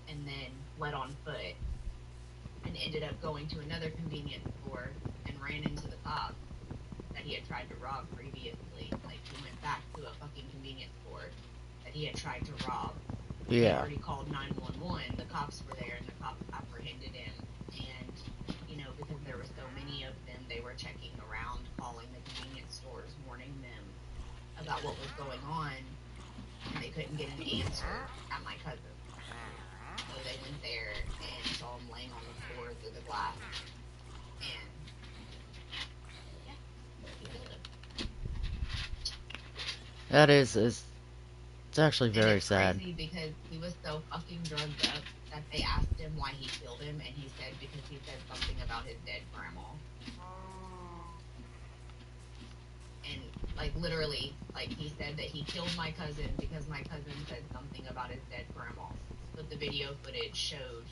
And then fled on foot and ended up going to another convenience store and ran into the cops that he had tried to rob previously. Like, he went back to a fucking convenience store that he had tried to rob. He had Yeah. already called 911. The cops were there, and the cops apprehended him. And, you know, because there were so many of them, they were checking around, calling the convenience stores, warning them about what was going on, and they couldn't get an answer at my cousin. So they went there and saw him laying on the floor through the glass. And yeah, he killed him. That is it's actually And very it's sad. crazy because he was so fucking drugged up that they asked him why he killed him, and he said because he said something about his dead grandma. And like literally, like he said that he killed my cousin because my cousin said something about his dead grandma. But the video footage showed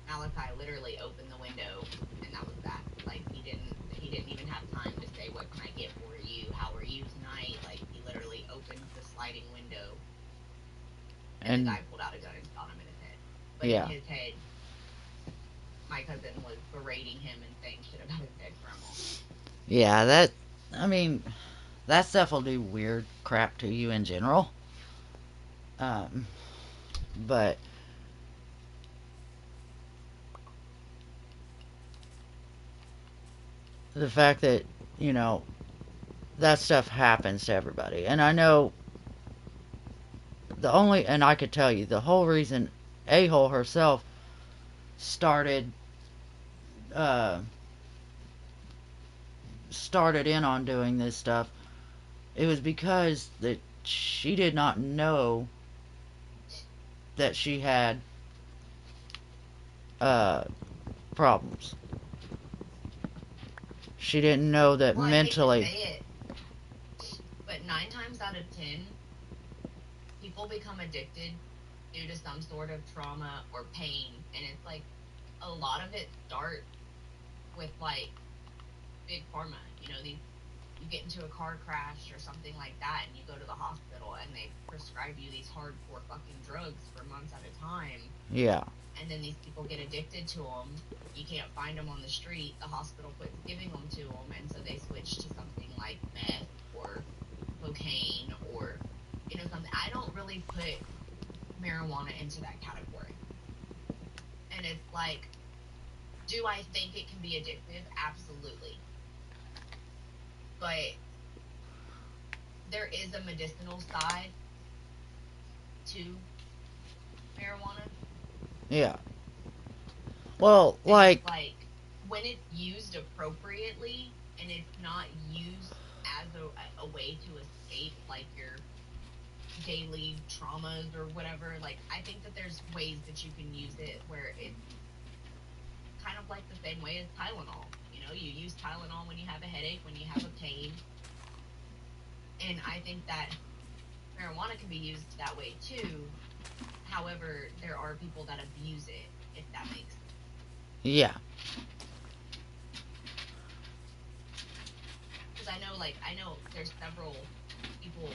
Malachi literally opened the window, and that was that. Like he didn't even have time to say, "What can I get for you? How are you tonight?" Like he literally opened the sliding window, and the And guy pulled out a gun and shot him in his head. But yeah. in his head, my cousin was berating him and saying shit about his dead grandma. Yeah, that I mean, that stuff will do weird crap to you in general. But the fact that, you know, that stuff happens to everybody. And I know and I could tell you, the whole reason A-hole herself started, uh, started in on doing this stuff, it was because that she did not know that she had, uh, problems. She didn't know that Well, I hate to mentally. say it, but 9 times out of 10, people become addicted due to some sort of trauma or pain, and it's like a lot of it starts with like big pharma. These you get into a car crash or something like that, and you go to the hospital, and they prescribe you these hardcore fucking drugs for months at a time, Yeah. and then these people get addicted to them. You can't find them on the street. The hospital quits giving them to them, and so they switch to something like meth or cocaine or something. I don't really put marijuana into that category. And it's like, do I think it can be addictive? Absolutely. But there is a medicinal side to marijuana. Yeah. Well, And like, it's like, when it's used appropriately and it's not used as a way to escape like your daily traumas or whatever, like I think that there's ways that you can use it where it's kind of like the same way as Tylenol. You use Tylenol when you have a headache, when you have a pain. And I think that marijuana can be used that way too. However, there are people that abuse it, if that makes sense. yeah. Because I know there's several people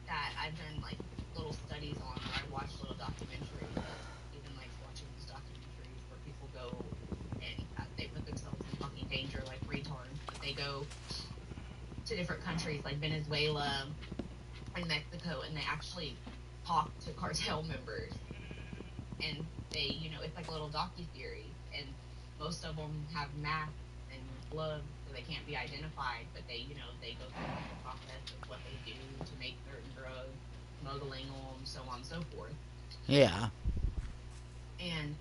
that I've done like little studies on, or I watched little documentaries. Steven likes watching these documentaries where people go and they put themselves in fucking danger like retards, but they go to different countries like Venezuela and Mexico, and they actually talk to cartel members, and it's like a little docu-series, and most of them have masks and gloves so they can't be identified, but they go through like the process of what they do to make certain drugs, smuggling them, so on and so forth. Yeah. And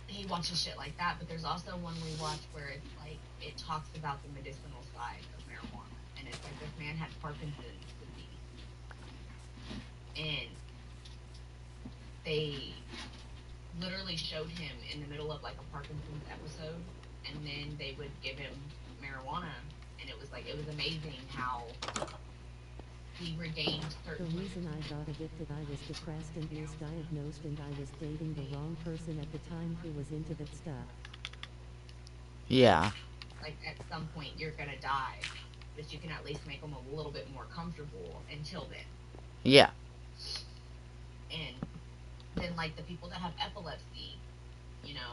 he watches shit like that, but there's also one we watch where it's like it talks about the medicinal side of marijuana, and it's like this man had Parkinson's disease, and they literally showed him in the middle of like a Parkinson's episode, and then they would give him marijuana, and it was amazing how he regained The certain reason I got addicted, I was depressed and misdiagnosed, and I was dating the wrong person at the time who was into that stuff. Yeah. like at some point you're gonna die, but you can at least make them a little bit more comfortable until then. Yeah. And then like the people that have epilepsy,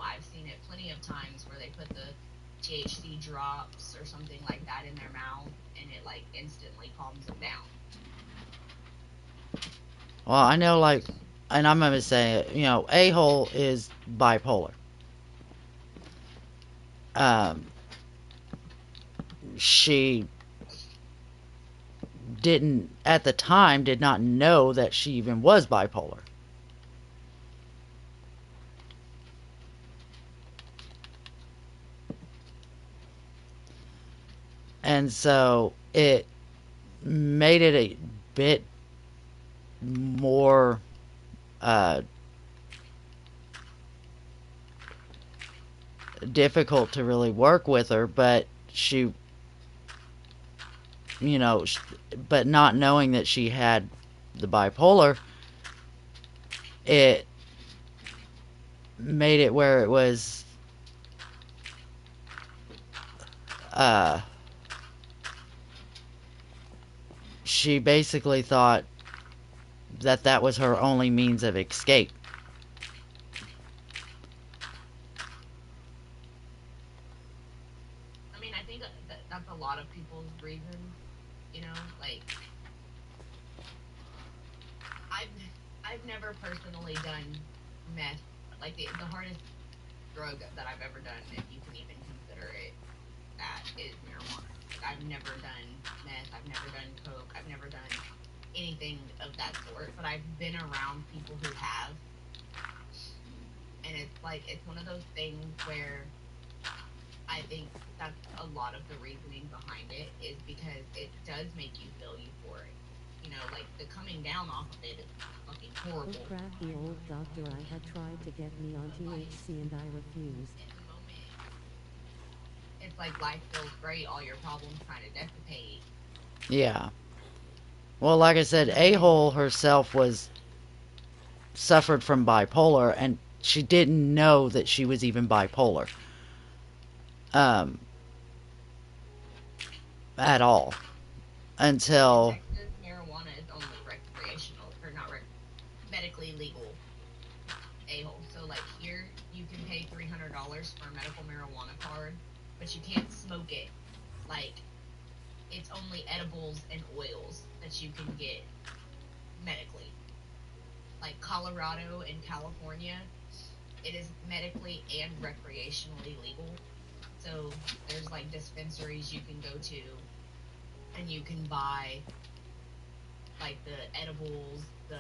I've seen it plenty of times where they put the THC drops or something like that in their mouth, and it like instantly calms them down. Well, I know, like, and I'm going to say it, A hole is bipolar. Um, she didn't, at the time, did not know that she even was bipolar. And so it made it a bit more difficult to really work with her, but she, but not knowing that she had the bipolar, it made it where it was uh she basically thought that that was her only means of escape. I mean, I think that's a lot of people's reasons. Like I've I've never personally done meth. Like the hardest drug that I've ever done, if you can even consider it that, is marijuana. Like I've never done meth, I've never done coke, I've never done anything of that sort, but I've been around people who have, and it's like it's one of those things where I think that's a lot of the reasoning behind it, is because it does make you feel euphoric. Like the coming down off of it is fucking Oh horrible. crap, the old doctor I had tried to get me on Like THC and I refused. in the moment, it's like life feels great, all your problems kind of dissipate. Yeah. Well, like I said, And A-hole herself was suffered from bipolar, and she didn't know that she was even bipolar. Um, at all. Until, In Texas, marijuana is only recreational, or not medically legal. A-hole. So like here, you can pay $300 for a medical marijuana card, but you can't smoke it. Like it's only edibles and oils that you can get medically. Like Colorado and California, it is medically and recreationally legal. So there's like dispensaries you can go to and you can buy like the edibles, the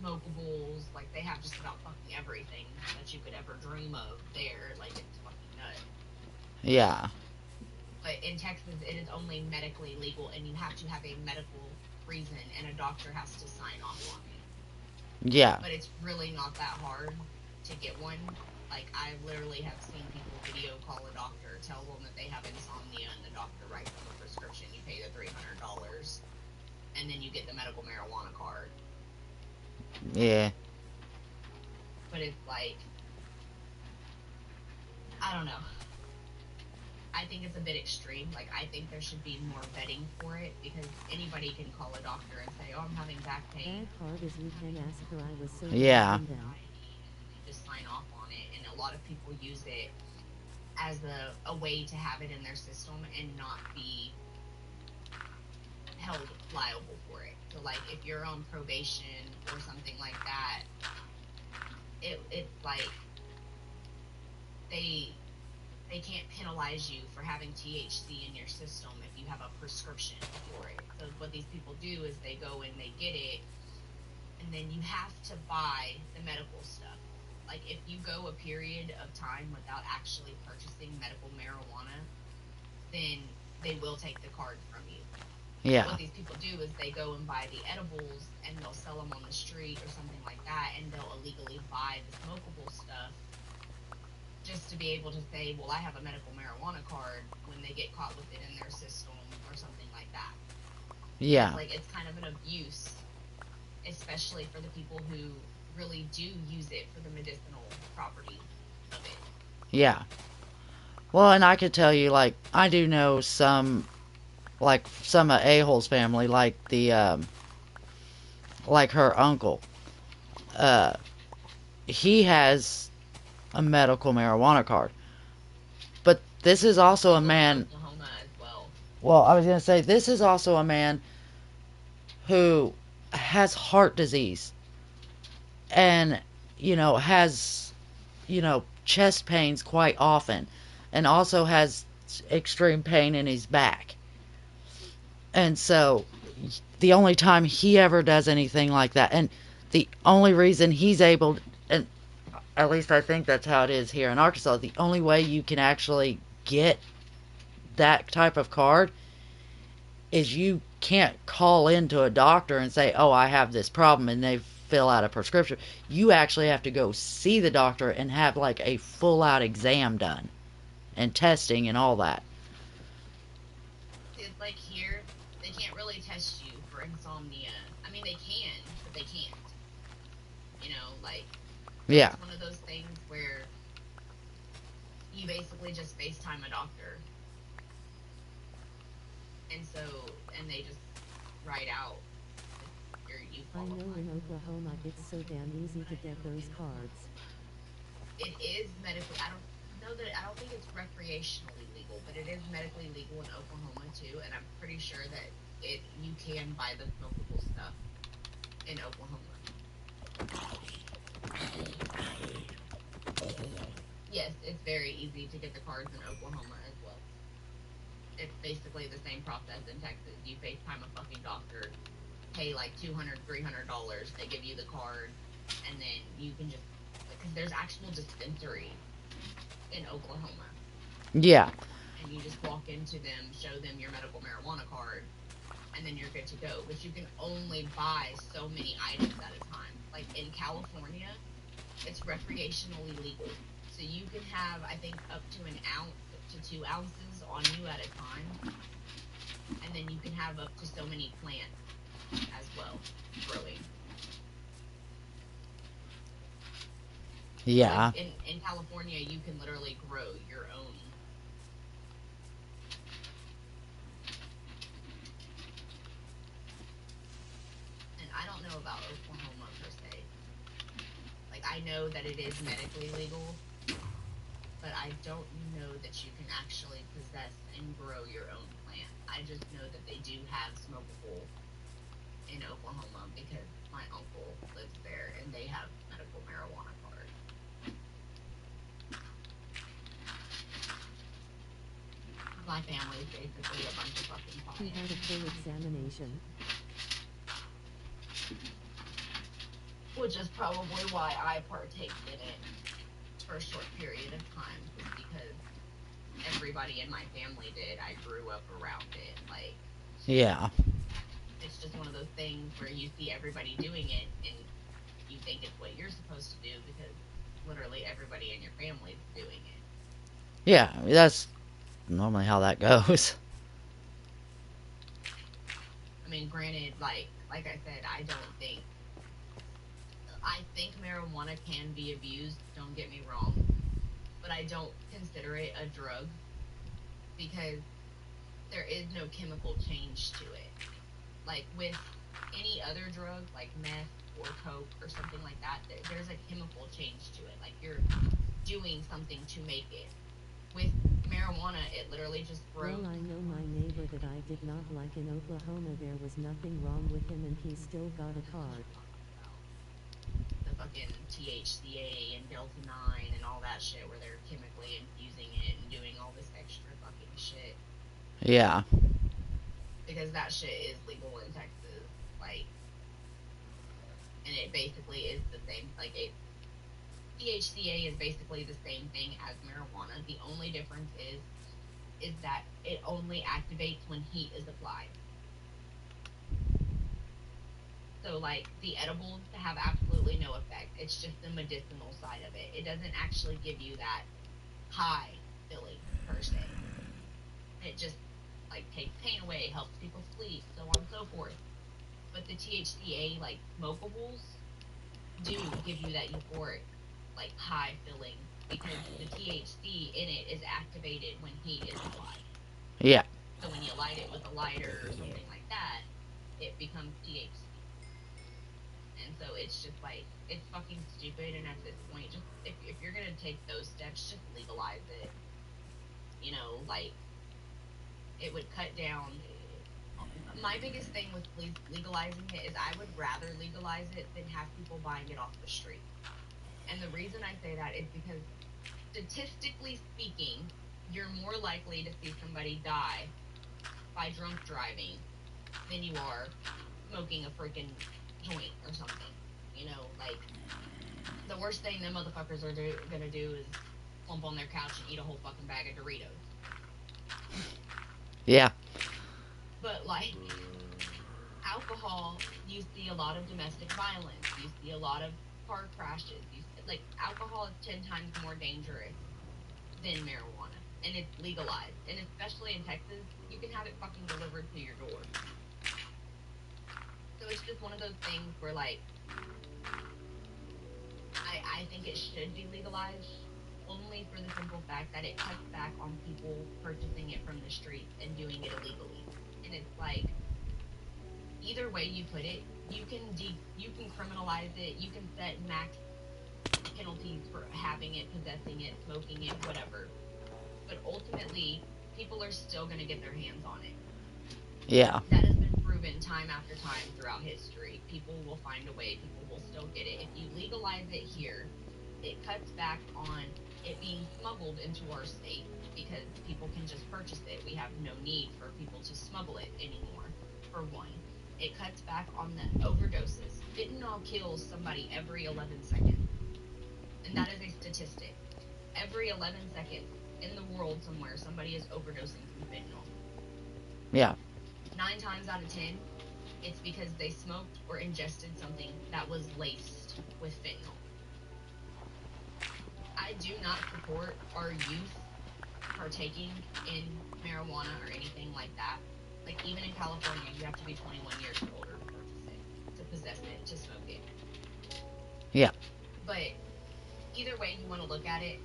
smokables, like they have just about fucking everything that you could ever dream of there. Like it's fucking nuts. yeah, But in Texas, it is only medically legal, and you have to have a medical reason, and a doctor has to sign off on it. yeah, But it's really not that hard to get one. Like I literally have seen people video call a doctor, tell them that they have insomnia, and the doctor writes them a prescription. You pay the $300, and then you get the medical marijuana card. yeah, But it's like, I don't know. I think it's a bit extreme. Like I think there should be more vetting for it because anybody can call a doctor and say, "Oh, I'm having back pain." Bad part is we can ask her I was so Yeah. then. And they just sign off on it, and a lot of people use it as a way to have it in their system and not be held liable for it. So like if you're on probation or something like that, it's like they can't penalize you for having THC in your system if you have a prescription for it. So what these people do is they go and they get it, and then you have to buy the medical stuff. Like if you go a period of time without actually purchasing medical marijuana, then they will take the card from you. yeah, What these people do is they go and buy the edibles and they'll sell them on the street or something like that, and they'll illegally buy the smokable stuff just to be able to say, well, I have a medical marijuana card when they get caught with it in their system or something like that. yeah, It's like it's kind of an abuse, especially for the people who really do use it for the medicinal properties of it. yeah. Well, and I could tell you, like, I do know some of A-hole's family, like her uncle. Uh, he has a medical marijuana card. But this is also a man. Oklahoma as well. Well, I was going to say, this is also a man who has heart disease and, has, chest pains quite often and also has extreme pain in his back. And so the only time he ever does anything like that, and the only reason he's able, and at least I think that's how it is here in Arkansas, the only way you can actually get that type of card is you can't call into a doctor and say, "Oh, I have this problem," and they fill out a prescription. You actually have to go see the doctor and have like a full out exam done and testing and all that. It's like here, they can't really test you for insomnia. I mean, they can, but they can't. Like, so Yeah. it's one of those things where you basically just FaceTime a doctor. And they just write out you I know qualify. in Oklahoma it's so damn easy to get those cards. It is medically, I don't think it's recreationally legal, but it is medically legal in Oklahoma too, and I'm pretty sure that you can buy the smokable stuff in Oklahoma. Yes, it's very easy to get the cards in Oklahoma as well. It's basically the same process in Texas. You FaceTime a fucking doctor, pay like $200, $300, they give you the card, and then you can just, because there's actual dispensaries in Oklahoma. Yeah. And you just walk into them, show them your medical marijuana card, and then you're good to go. But you can only buy so many items at a time. Like in California, it's recreationally legal. So you can have, I think, up to an ounce to 2 ounces on you at a time. And then you can have up to so many plants as well growing. Yeah. Like in California, you can literally grow your own. And I don't know about Oklahoma per se. Like I know that it is medically legal, but I don't know that you can actually possess and grow your own plant. I just know that they do have smokable in Oklahoma because my uncle lives there and they have medical marijuana cards. My family is basically a bunch of fucking He had a potheads, full examination. which is probably why I partaked in it for a short period of time, was because everybody in my family did. I grew up around it. Like, Yeah. it's just one of those things where you see everybody doing it and you think it's what you're supposed to do because literally everybody in your family is doing it. Yeah. That's normally how that goes. I mean, granted, like I said, I think marijuana can be abused, don't get me wrong, but I don't consider it a drug because there is no chemical change to it. Like with any other drug, like meth or coke or something like that, there's a chemical change to it. Like you're doing something to make it. With marijuana, it literally just grows. Well, I know my neighbor that I did not like in Oklahoma. There was nothing wrong with him and he still got a card. The fucking THCA and Delta 9 and all that shit where they're chemically infusing it and doing all this extra fucking shit. Yeah. Because that shit is legal in Texas. Like, and it basically is the same. THCA is basically the same thing as marijuana. The only difference is that it only activates when heat is applied. So like the edibles have absolutely no effect. It's just the medicinal side of it. It doesn't actually give you that high feeling per se. It just like takes pain away, helps people sleep, so on and so forth. But the THCA like smokables do give you that euphoric like high feeling because the THC in it is activated when heat is applied. Yeah. So when you light it with a lighter or something like that, it becomes THC. And so it's just like it's fucking stupid. And at this point, just if you're gonna take those steps, just legalize it. You know, like it would cut down. My biggest thing with legalizing it is I would rather legalize it than have people buying it off the street. And the reason I say that is because statistically speaking, you're more likely to see somebody die by drunk driving than you are smoking a freaking joint or something. You know, like the worst thing them motherfuckers are gonna do is plump on their couch and eat a whole fucking bag of Doritos. Yeah. But like alcohol, you see a lot of domestic violence. You see a lot of car crashes. Like alcohol is 10 times more dangerous than marijuana, and it's legalized. And especially in Texas, you can have it fucking delivered to your door. So it's just one of those things where like I think it should be legalized only for the simple fact that it cuts back on people purchasing it from the streets and doing it illegally. And it's like either way you put it, you can criminalize it, you can set max penalties for having it, possessing it, smoking it, whatever. But ultimately, people are still going to get their hands on it. Yeah. That has been proven time after time throughout history. People will find a way, people will still get it. If you legalize it here, it cuts back on it being smuggled into our state because people can just purchase it. We have no need for people to smuggle it anymore, for one. It cuts back on the overdoses. Fentanyl kills somebody every 11 seconds. And that is a statistic. Every 11 seconds in the world somewhere, somebody is overdosing from fentanyl. Yeah. 9 times out of 10, it's because they smoked or ingested something that was laced with fentanyl. I do not support our youth partaking in marijuana or anything like that. Like, even in California, you have to be 21 years or older to possess it, to smoke it. Yeah. But either way you want to look at it,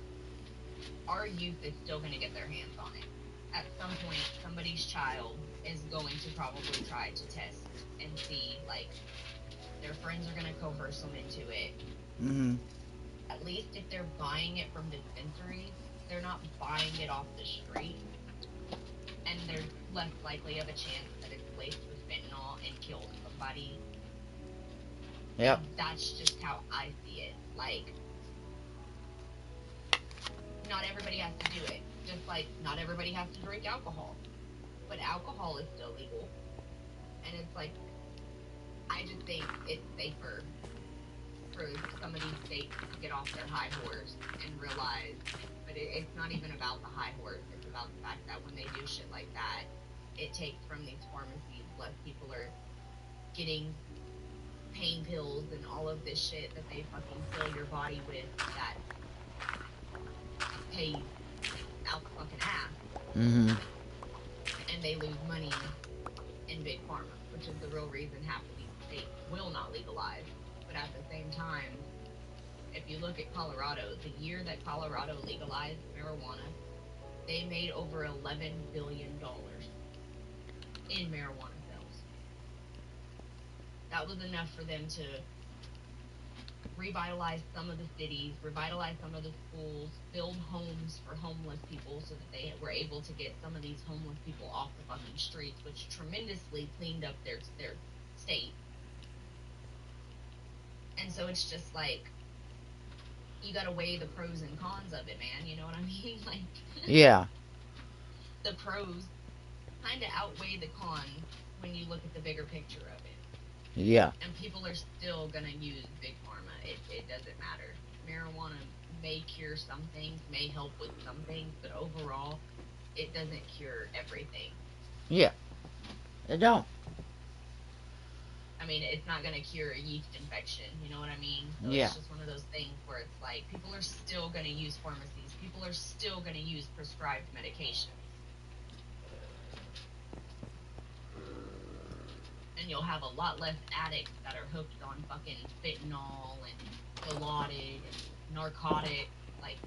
our youth is still going to get their hands on it. At some point, somebody's child is going to probably try to test and see, like, their friends are going to coerce them into it. Mm-hmm. At least if they're buying it from dispensaries, they're not buying it off the street, and there's less likely of a chance that it's laced with fentanyl and kills somebody. Yep. And that's just how I see it. Like, not everybody has to do it. Just like not everybody has to drink alcohol. But alcohol is still legal. And it's like, I just think it's safer for some of these states to get off their high horse and realize, but it's not even about the high horse. It's about the fact that when they do shit like that, it takes from these pharmacies. Less people are getting pain pills and all of this shit that they fucking fill your body with that pays out the fucking ass, Mm-hmm. and they lose money in big pharma, which is the real reason half of these states will not legalize. But at the same time, if you look at Colorado, the year that Colorado legalized marijuana, they made over $11 billion in marijuana sales. That was enough for them to revitalize some of the cities, revitalize some of the schools, build homes for homeless people so that they were able to get some of these homeless people off the fucking streets, which tremendously cleaned up their state. And so it's just like, you gotta weigh the pros and cons of it, man. You know what I mean? Like, Yeah. the pros kind of outweigh the cons when you look at the bigger picture of it. Yeah. And people are still gonna use big pharma. It doesn't matter. Marijuana may cure some things, may help with some things, but overall, it doesn't cure everything. Yeah. It don't. I mean, it's not gonna cure a yeast infection. You know what I mean? So Yeah. it's just one of those things where it's like, people are still gonna use pharmacies. People are still gonna use prescribed medications. And you'll have a lot less addicts that are hooked on fucking fentanyl and Dilaudid and narcotics. Like,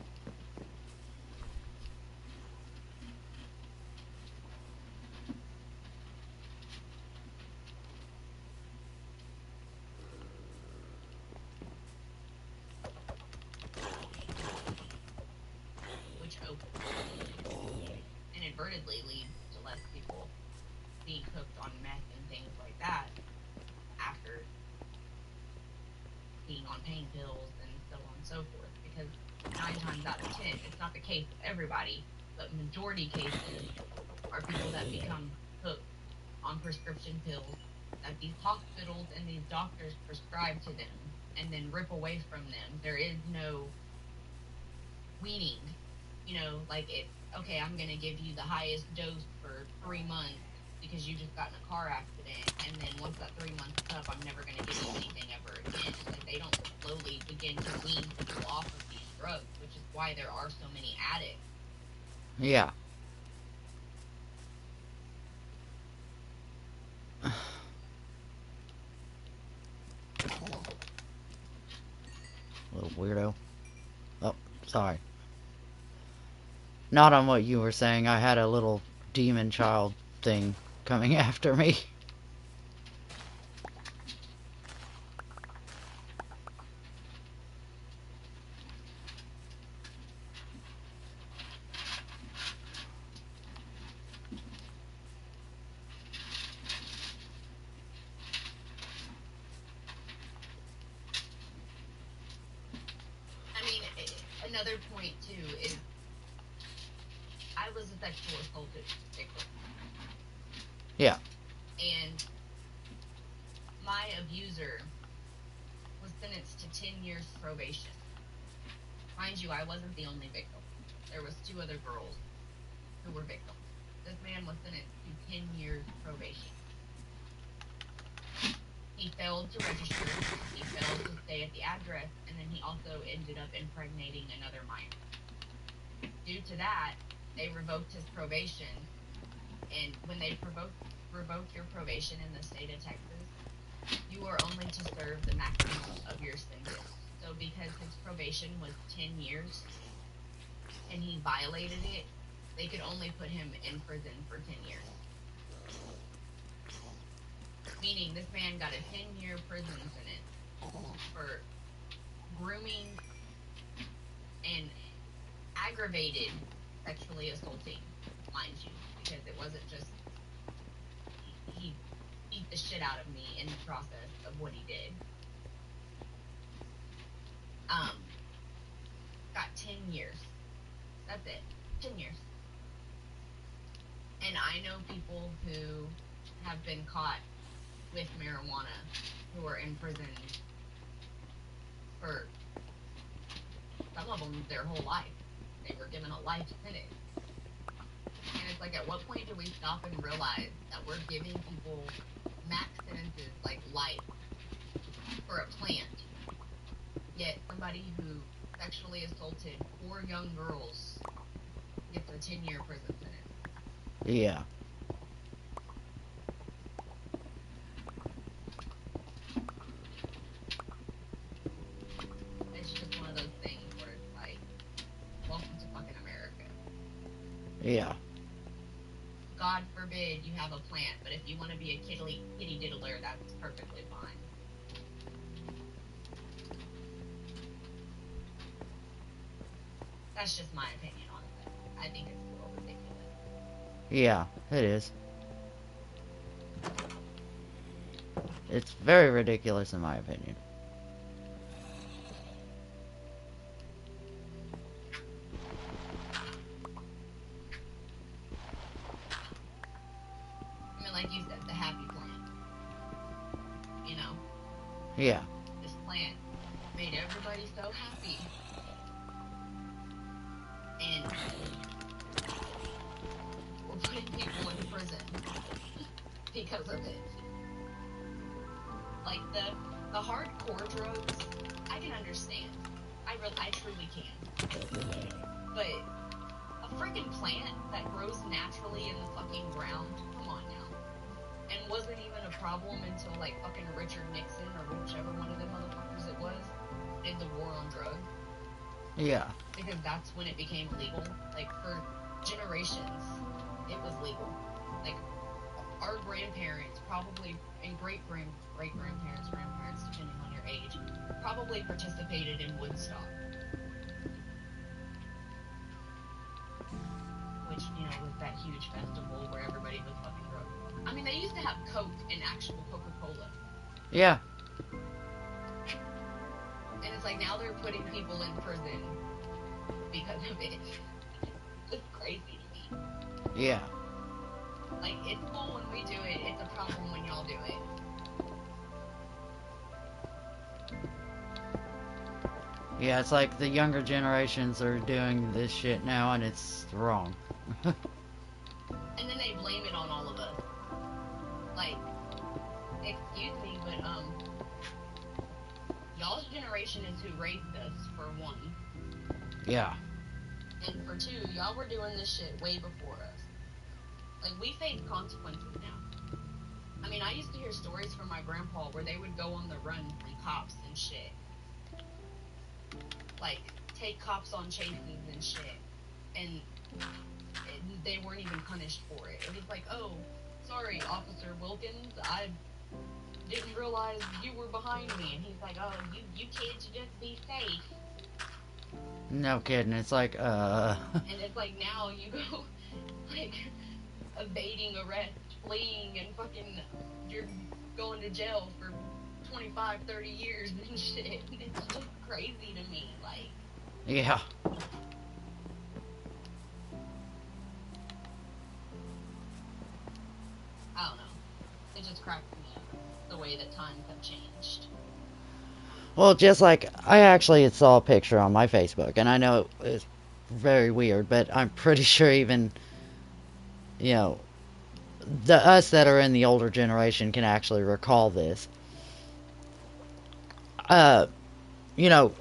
which inadvertently leads to less people being hooked on meth and things like that after being on pain pills and so on and so forth. Because 9 times out of 10, it's not the case with everybody, but majority cases are people that become hooked on prescription pills that these hospitals and these doctors prescribe to them and then rip away from them. There is no weaning. You know, like, it's okay, I'm going to give you the highest dose for 3 months because you just got in a car accident, and then once that 3 months is up, I'm never going to give you anything ever again. Like, they don't slowly begin to wean people off of these drugs, which is why there are so many addicts. Yeah. Little weirdo. Oh, sorry. Not on what you were saying. I had a little demon child thing coming after me. I mean, another point, too, is I was a sexual assaulted victim. Yeah. And my abuser was sentenced to 10 years probation. Mind you, I wasn't the only victim. There was 2 other girls who were victims. This man was sentenced to 10 years probation. He failed to register, he failed to stay at the address, and then he also ended up impregnating another minor. Due to that, they revoked his probation, and when they revoke your probation in the state of Texas, you are only to serve the maximum of your sentence. So because his probation was 10 years and he violated it, they could only put him in prison for 10 years. Meaning this man got a 10-year prison sentence for grooming and aggravated sexually assaulting, mind you, because it wasn't just he beat the shit out of me in the process of what he did. Got 10 years. That's it. 10 years. And I know people who have been caught with marijuana who are in prison for some of them their whole life. They were given a life sentence. And it's like, at what point do we stop and realize that we're giving people max sentences like life for a plant, yet somebody who sexually assaulted 4 young girls gets a 10-year prison sentence? Yeah. It's just one of those things where it's like, welcome to fucking America. Yeah. God forbid you have a plant, but if you want to be a kitty diddler, that's perfectly fine. That's just my opinion on it. I think it's a little ridiculous. Yeah, it is. It's very ridiculous in my opinion. I mean, like you said, the happy plant. You know? Yeah. This plant made everybody so happy. And we're putting people in prison because of it. Like the hardcore drugs, I can understand. I truly can. But a freaking plant that grows naturally in the fucking ground, come on now. And wasn't even a problem until like fucking Richard Nixon or whichever one of them motherfuckers it was did the war on drugs. Yeah. Because that's when it became legal. Like, for generations, it was legal. Like, our grandparents probably, and great-grandparents, grandparents, depending on your age, probably participated in Woodstock. Which, you know, was that huge festival where everybody was fucking drunk. I mean, they used to have Coke and actual Coca-Cola. Yeah. And it's like, now they're putting people in prison because of it. It's crazy to me. Yeah. Like, it's cool when we do it, it's a problem when y'all do it. Yeah, it's like the younger generations are doing this shit now and it's wrong. And then they blame it on all of us. Like, excuse me, but, y'all's generation is who raised us, for one. Yeah. And for two, y'all were doing this shit way before us. Like, we face consequences now. I mean, I used to hear stories from my grandpa where they would go on the run from cops and shit. Like, take cops on chases and shit. And they weren't even punished for it. It was like, oh, sorry, Officer Wilkins, I didn't realize you were behind me. And he's like, oh, you kids just be safe. No kidding. It's like, And it's like, now you go, like, evading arrest, fleeing, and fucking, you're going to jail for 25, 30 years and shit. It's just crazy to me, like. yeah. I don't know. It just cracks me up, the way that times have changed. Well, just like, I actually saw a picture on my Facebook, and I know it's very weird, but I'm pretty sure even, you know, us that are in the older generation can actually recall this. You know,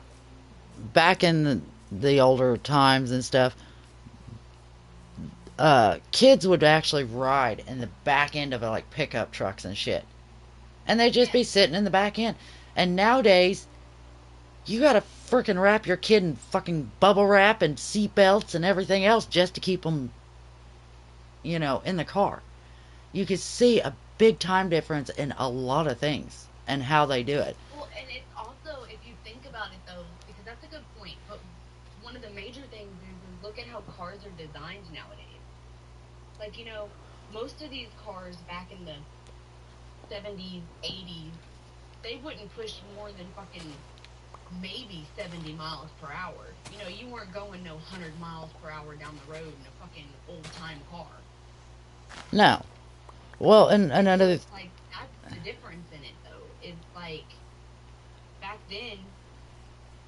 back in the older times and stuff, kids would actually ride in the back end of like pickup trucks and shit. And they'd just be sitting in the back end. And nowadays, You gotta freaking wrap your kid in fucking bubble wrap and seat belts and everything else just to keep them, in the car. You could see a big time difference in a lot of things and how they do it. Well, and it's also, if you think about it though, because that's a good point, but one of the major things is look at how cars are designed nowadays. Like, most of these cars back in the 70s, 80s, they wouldn't push more than fucking maybe 70 miles per hour. You weren't going no 100 miles per hour down the road in a fucking old time car. No. Well, and another. It's like, that's the difference in it though. It's like, back then,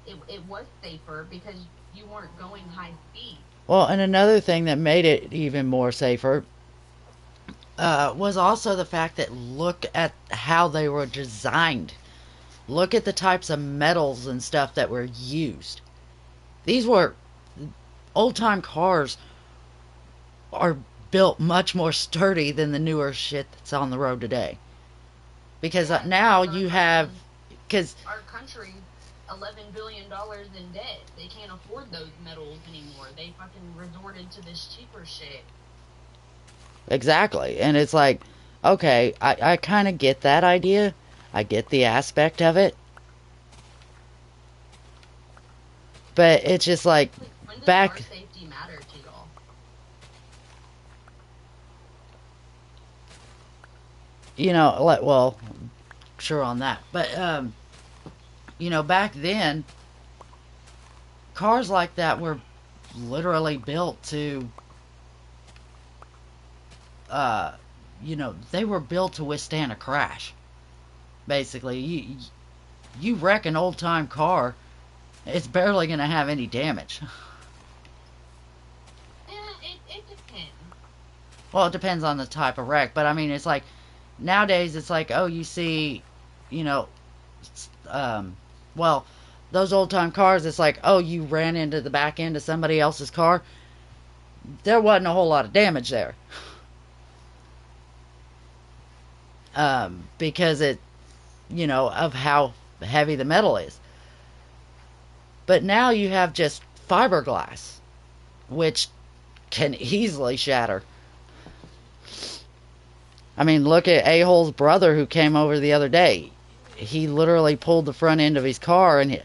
it was safer because you weren't going high speed. Well, and another thing that made it even more safer was also the fact that look at how they were designed. Look at the types of metals and stuff that were used. These were old time cars are built much more sturdy than the newer shit that's on the road today. Because now you have, because our country's $11 billion in debt. They can't afford those metals anymore. They fucking resorted to this cheaper shit. Exactly. And it's like, okay, I kind of get that idea. I get the aspect of it. But it's just like when does back. Car safety matter to y'all? Well, sure on that. But, back then, cars like that were literally built to, they were built to withstand a crash. Basically, you wreck an old time car, it's barely going to have any damage. It depends. Well, it depends on the type of wreck, but I mean, it's like nowadays, it's like, oh, you see, you know, well, those old time cars, it's like, oh, you ran into the back end of somebody else's car. There wasn't a whole lot of damage there. Because of how heavy the metal is. But now you have just fiberglass, which can easily shatter. I mean, look at A-Hole's brother who came over the other day. He literally pulled the front end of his car and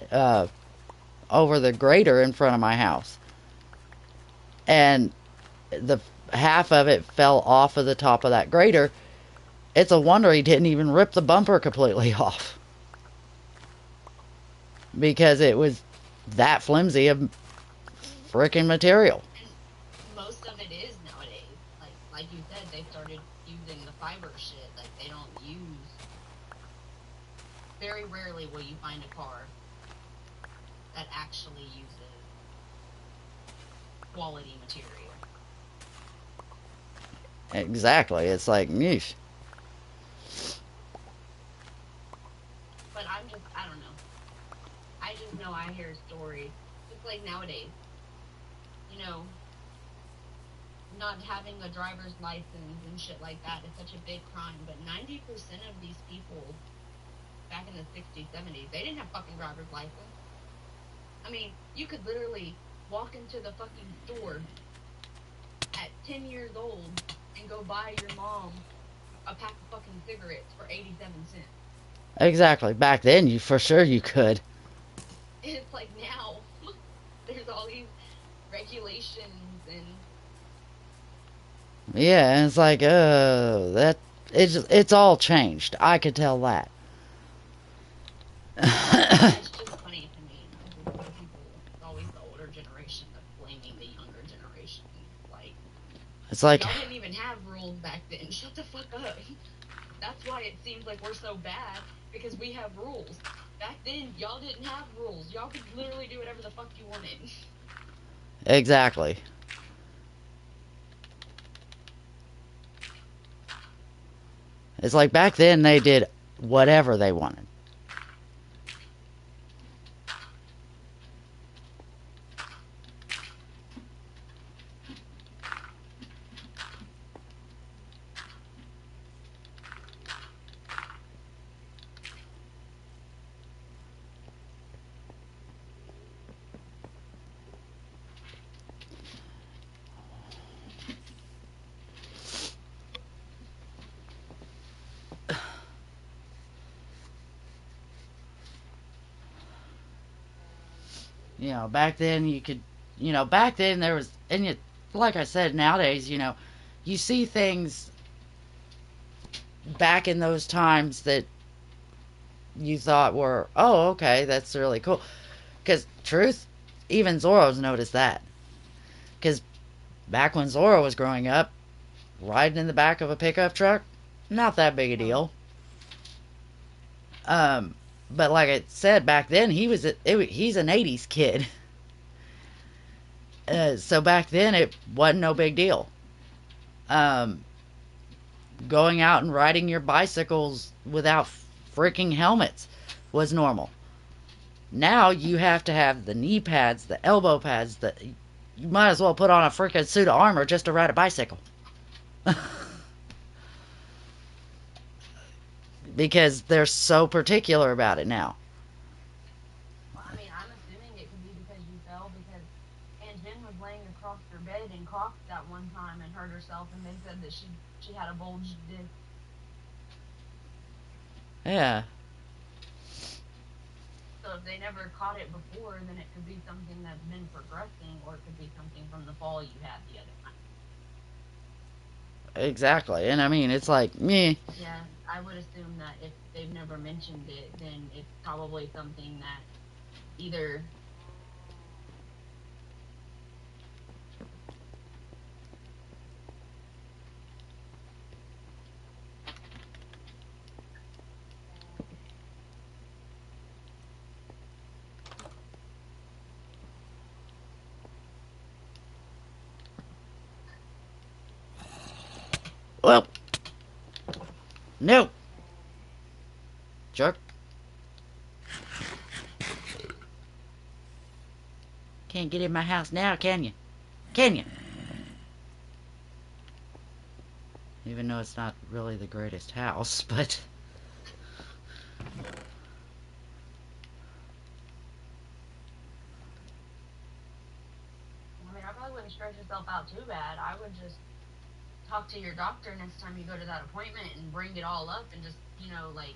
over the grater in front of my house. And the half of it fell off of the top of that grater. It's a wonder he didn't even rip the bumper completely off. Because it was that flimsy of freaking material. And most of it is nowadays. Like you said, they started using the fiber shit. Like, they don't use... Very rarely will you find a car that actually uses quality material. Exactly. It's like, yeesh. But I don't know. I just know I hear stories. Just like nowadays. Not having a driver's license and shit like that is such a big crime. But 90% of these people back in the 60s, 70s, they didn't have fucking driver's license. I mean, you could literally walk into the fucking store at 10 years old and go buy your mom a pack of fucking cigarettes for 87 cents. Exactly. Back then, for sure you could. It's like now, there's all these regulations and... Yeah, and it's like, it's all changed. I could tell that. It's just funny to me. It's always the older generation that's blaming the younger generation. It's like, y'all didn't even have rules back then. Shut the fuck up. That's why it seems like we're so bad, because we have rules. Back then, y'all didn't have rules. Y'all could literally do whatever the fuck you wanted. Exactly. It's like back then they did whatever they wanted. Back then you could, back then there was, and like I said, nowadays, you see things back in those times that you thought were, oh, okay, that's really cool. Because, truth, even Zorro's noticed that. Because back when Zorro was growing up, riding in the back of a pickup truck, not that big a deal. But like I said, back then he's an '80s kid, so back then it wasn't no big deal. Um, Going out and riding your bicycles without freaking helmets was normal. Now you have to have the knee pads, the elbow pads. You might as well put on a freaking suit of armor just to ride a bicycle. Because they're so particular about it now. Well, I mean, I'm assuming it could be because you fell because Aunt Jen was laying across her bed and coughed that one time and hurt herself, and they said that she had a bulged disc. Yeah, So if they never caught it before, then it could be something that's been progressing, or it could be something from the fall you had the other time. exactly. And I mean, it's like, meh. Yeah, I would assume that if they've never mentioned it, then it's probably something that either. Well, no. Jerk. Can't get in my house now, can you? Can you? Even though it's not really the greatest house, but... I mean, I probably wouldn't stress yourself out too bad. I would just talk to your doctor next time you go to that appointment and bring it all up and just, like.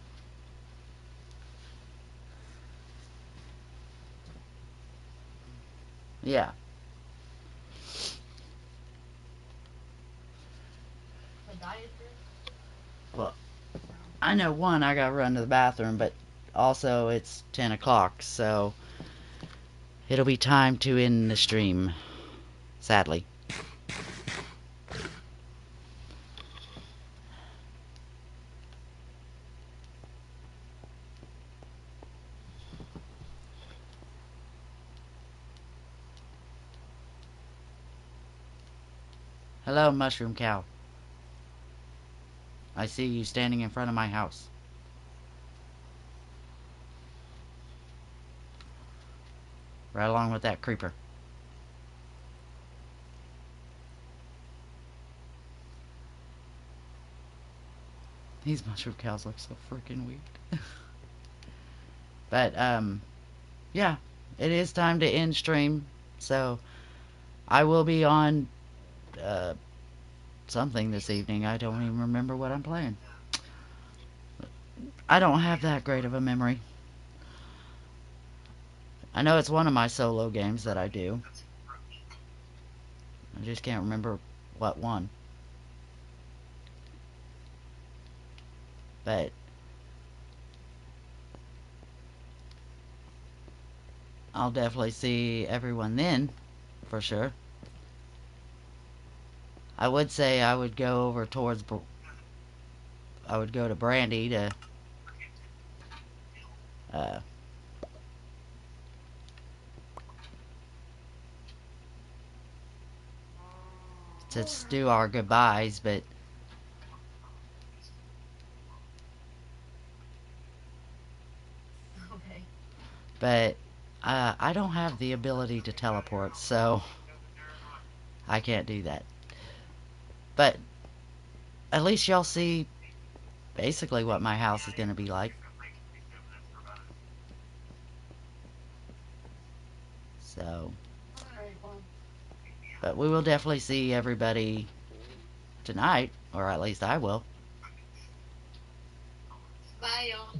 Yeah. Podiatrist? Well, I know one, I gotta run to the bathroom, but also it's 10 o'clock, so it'll be time to end the stream. Sadly. Hello, Mushroom Cow. I see you standing in front of my house. Right along with that creeper. These mushroom cows look so freaking weird. But, yeah. It is time to end stream. So, I will be on, something this evening. I don't even remember what I'm playing. I don't have that great of a memory. I know it's one of my solo games that I do. I just can't remember what one. But I'll definitely see everyone then, for sure. I would say I would go over towards... I would go to Brandi to... to do our goodbyes, but... Okay. But, I don't have the ability to teleport, so... I can't do that. But, at least y'all see basically what my house is going to be like. So... Alright, well. But we will definitely see everybody tonight, or at least I will. Bye, y'all.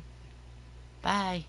Bye.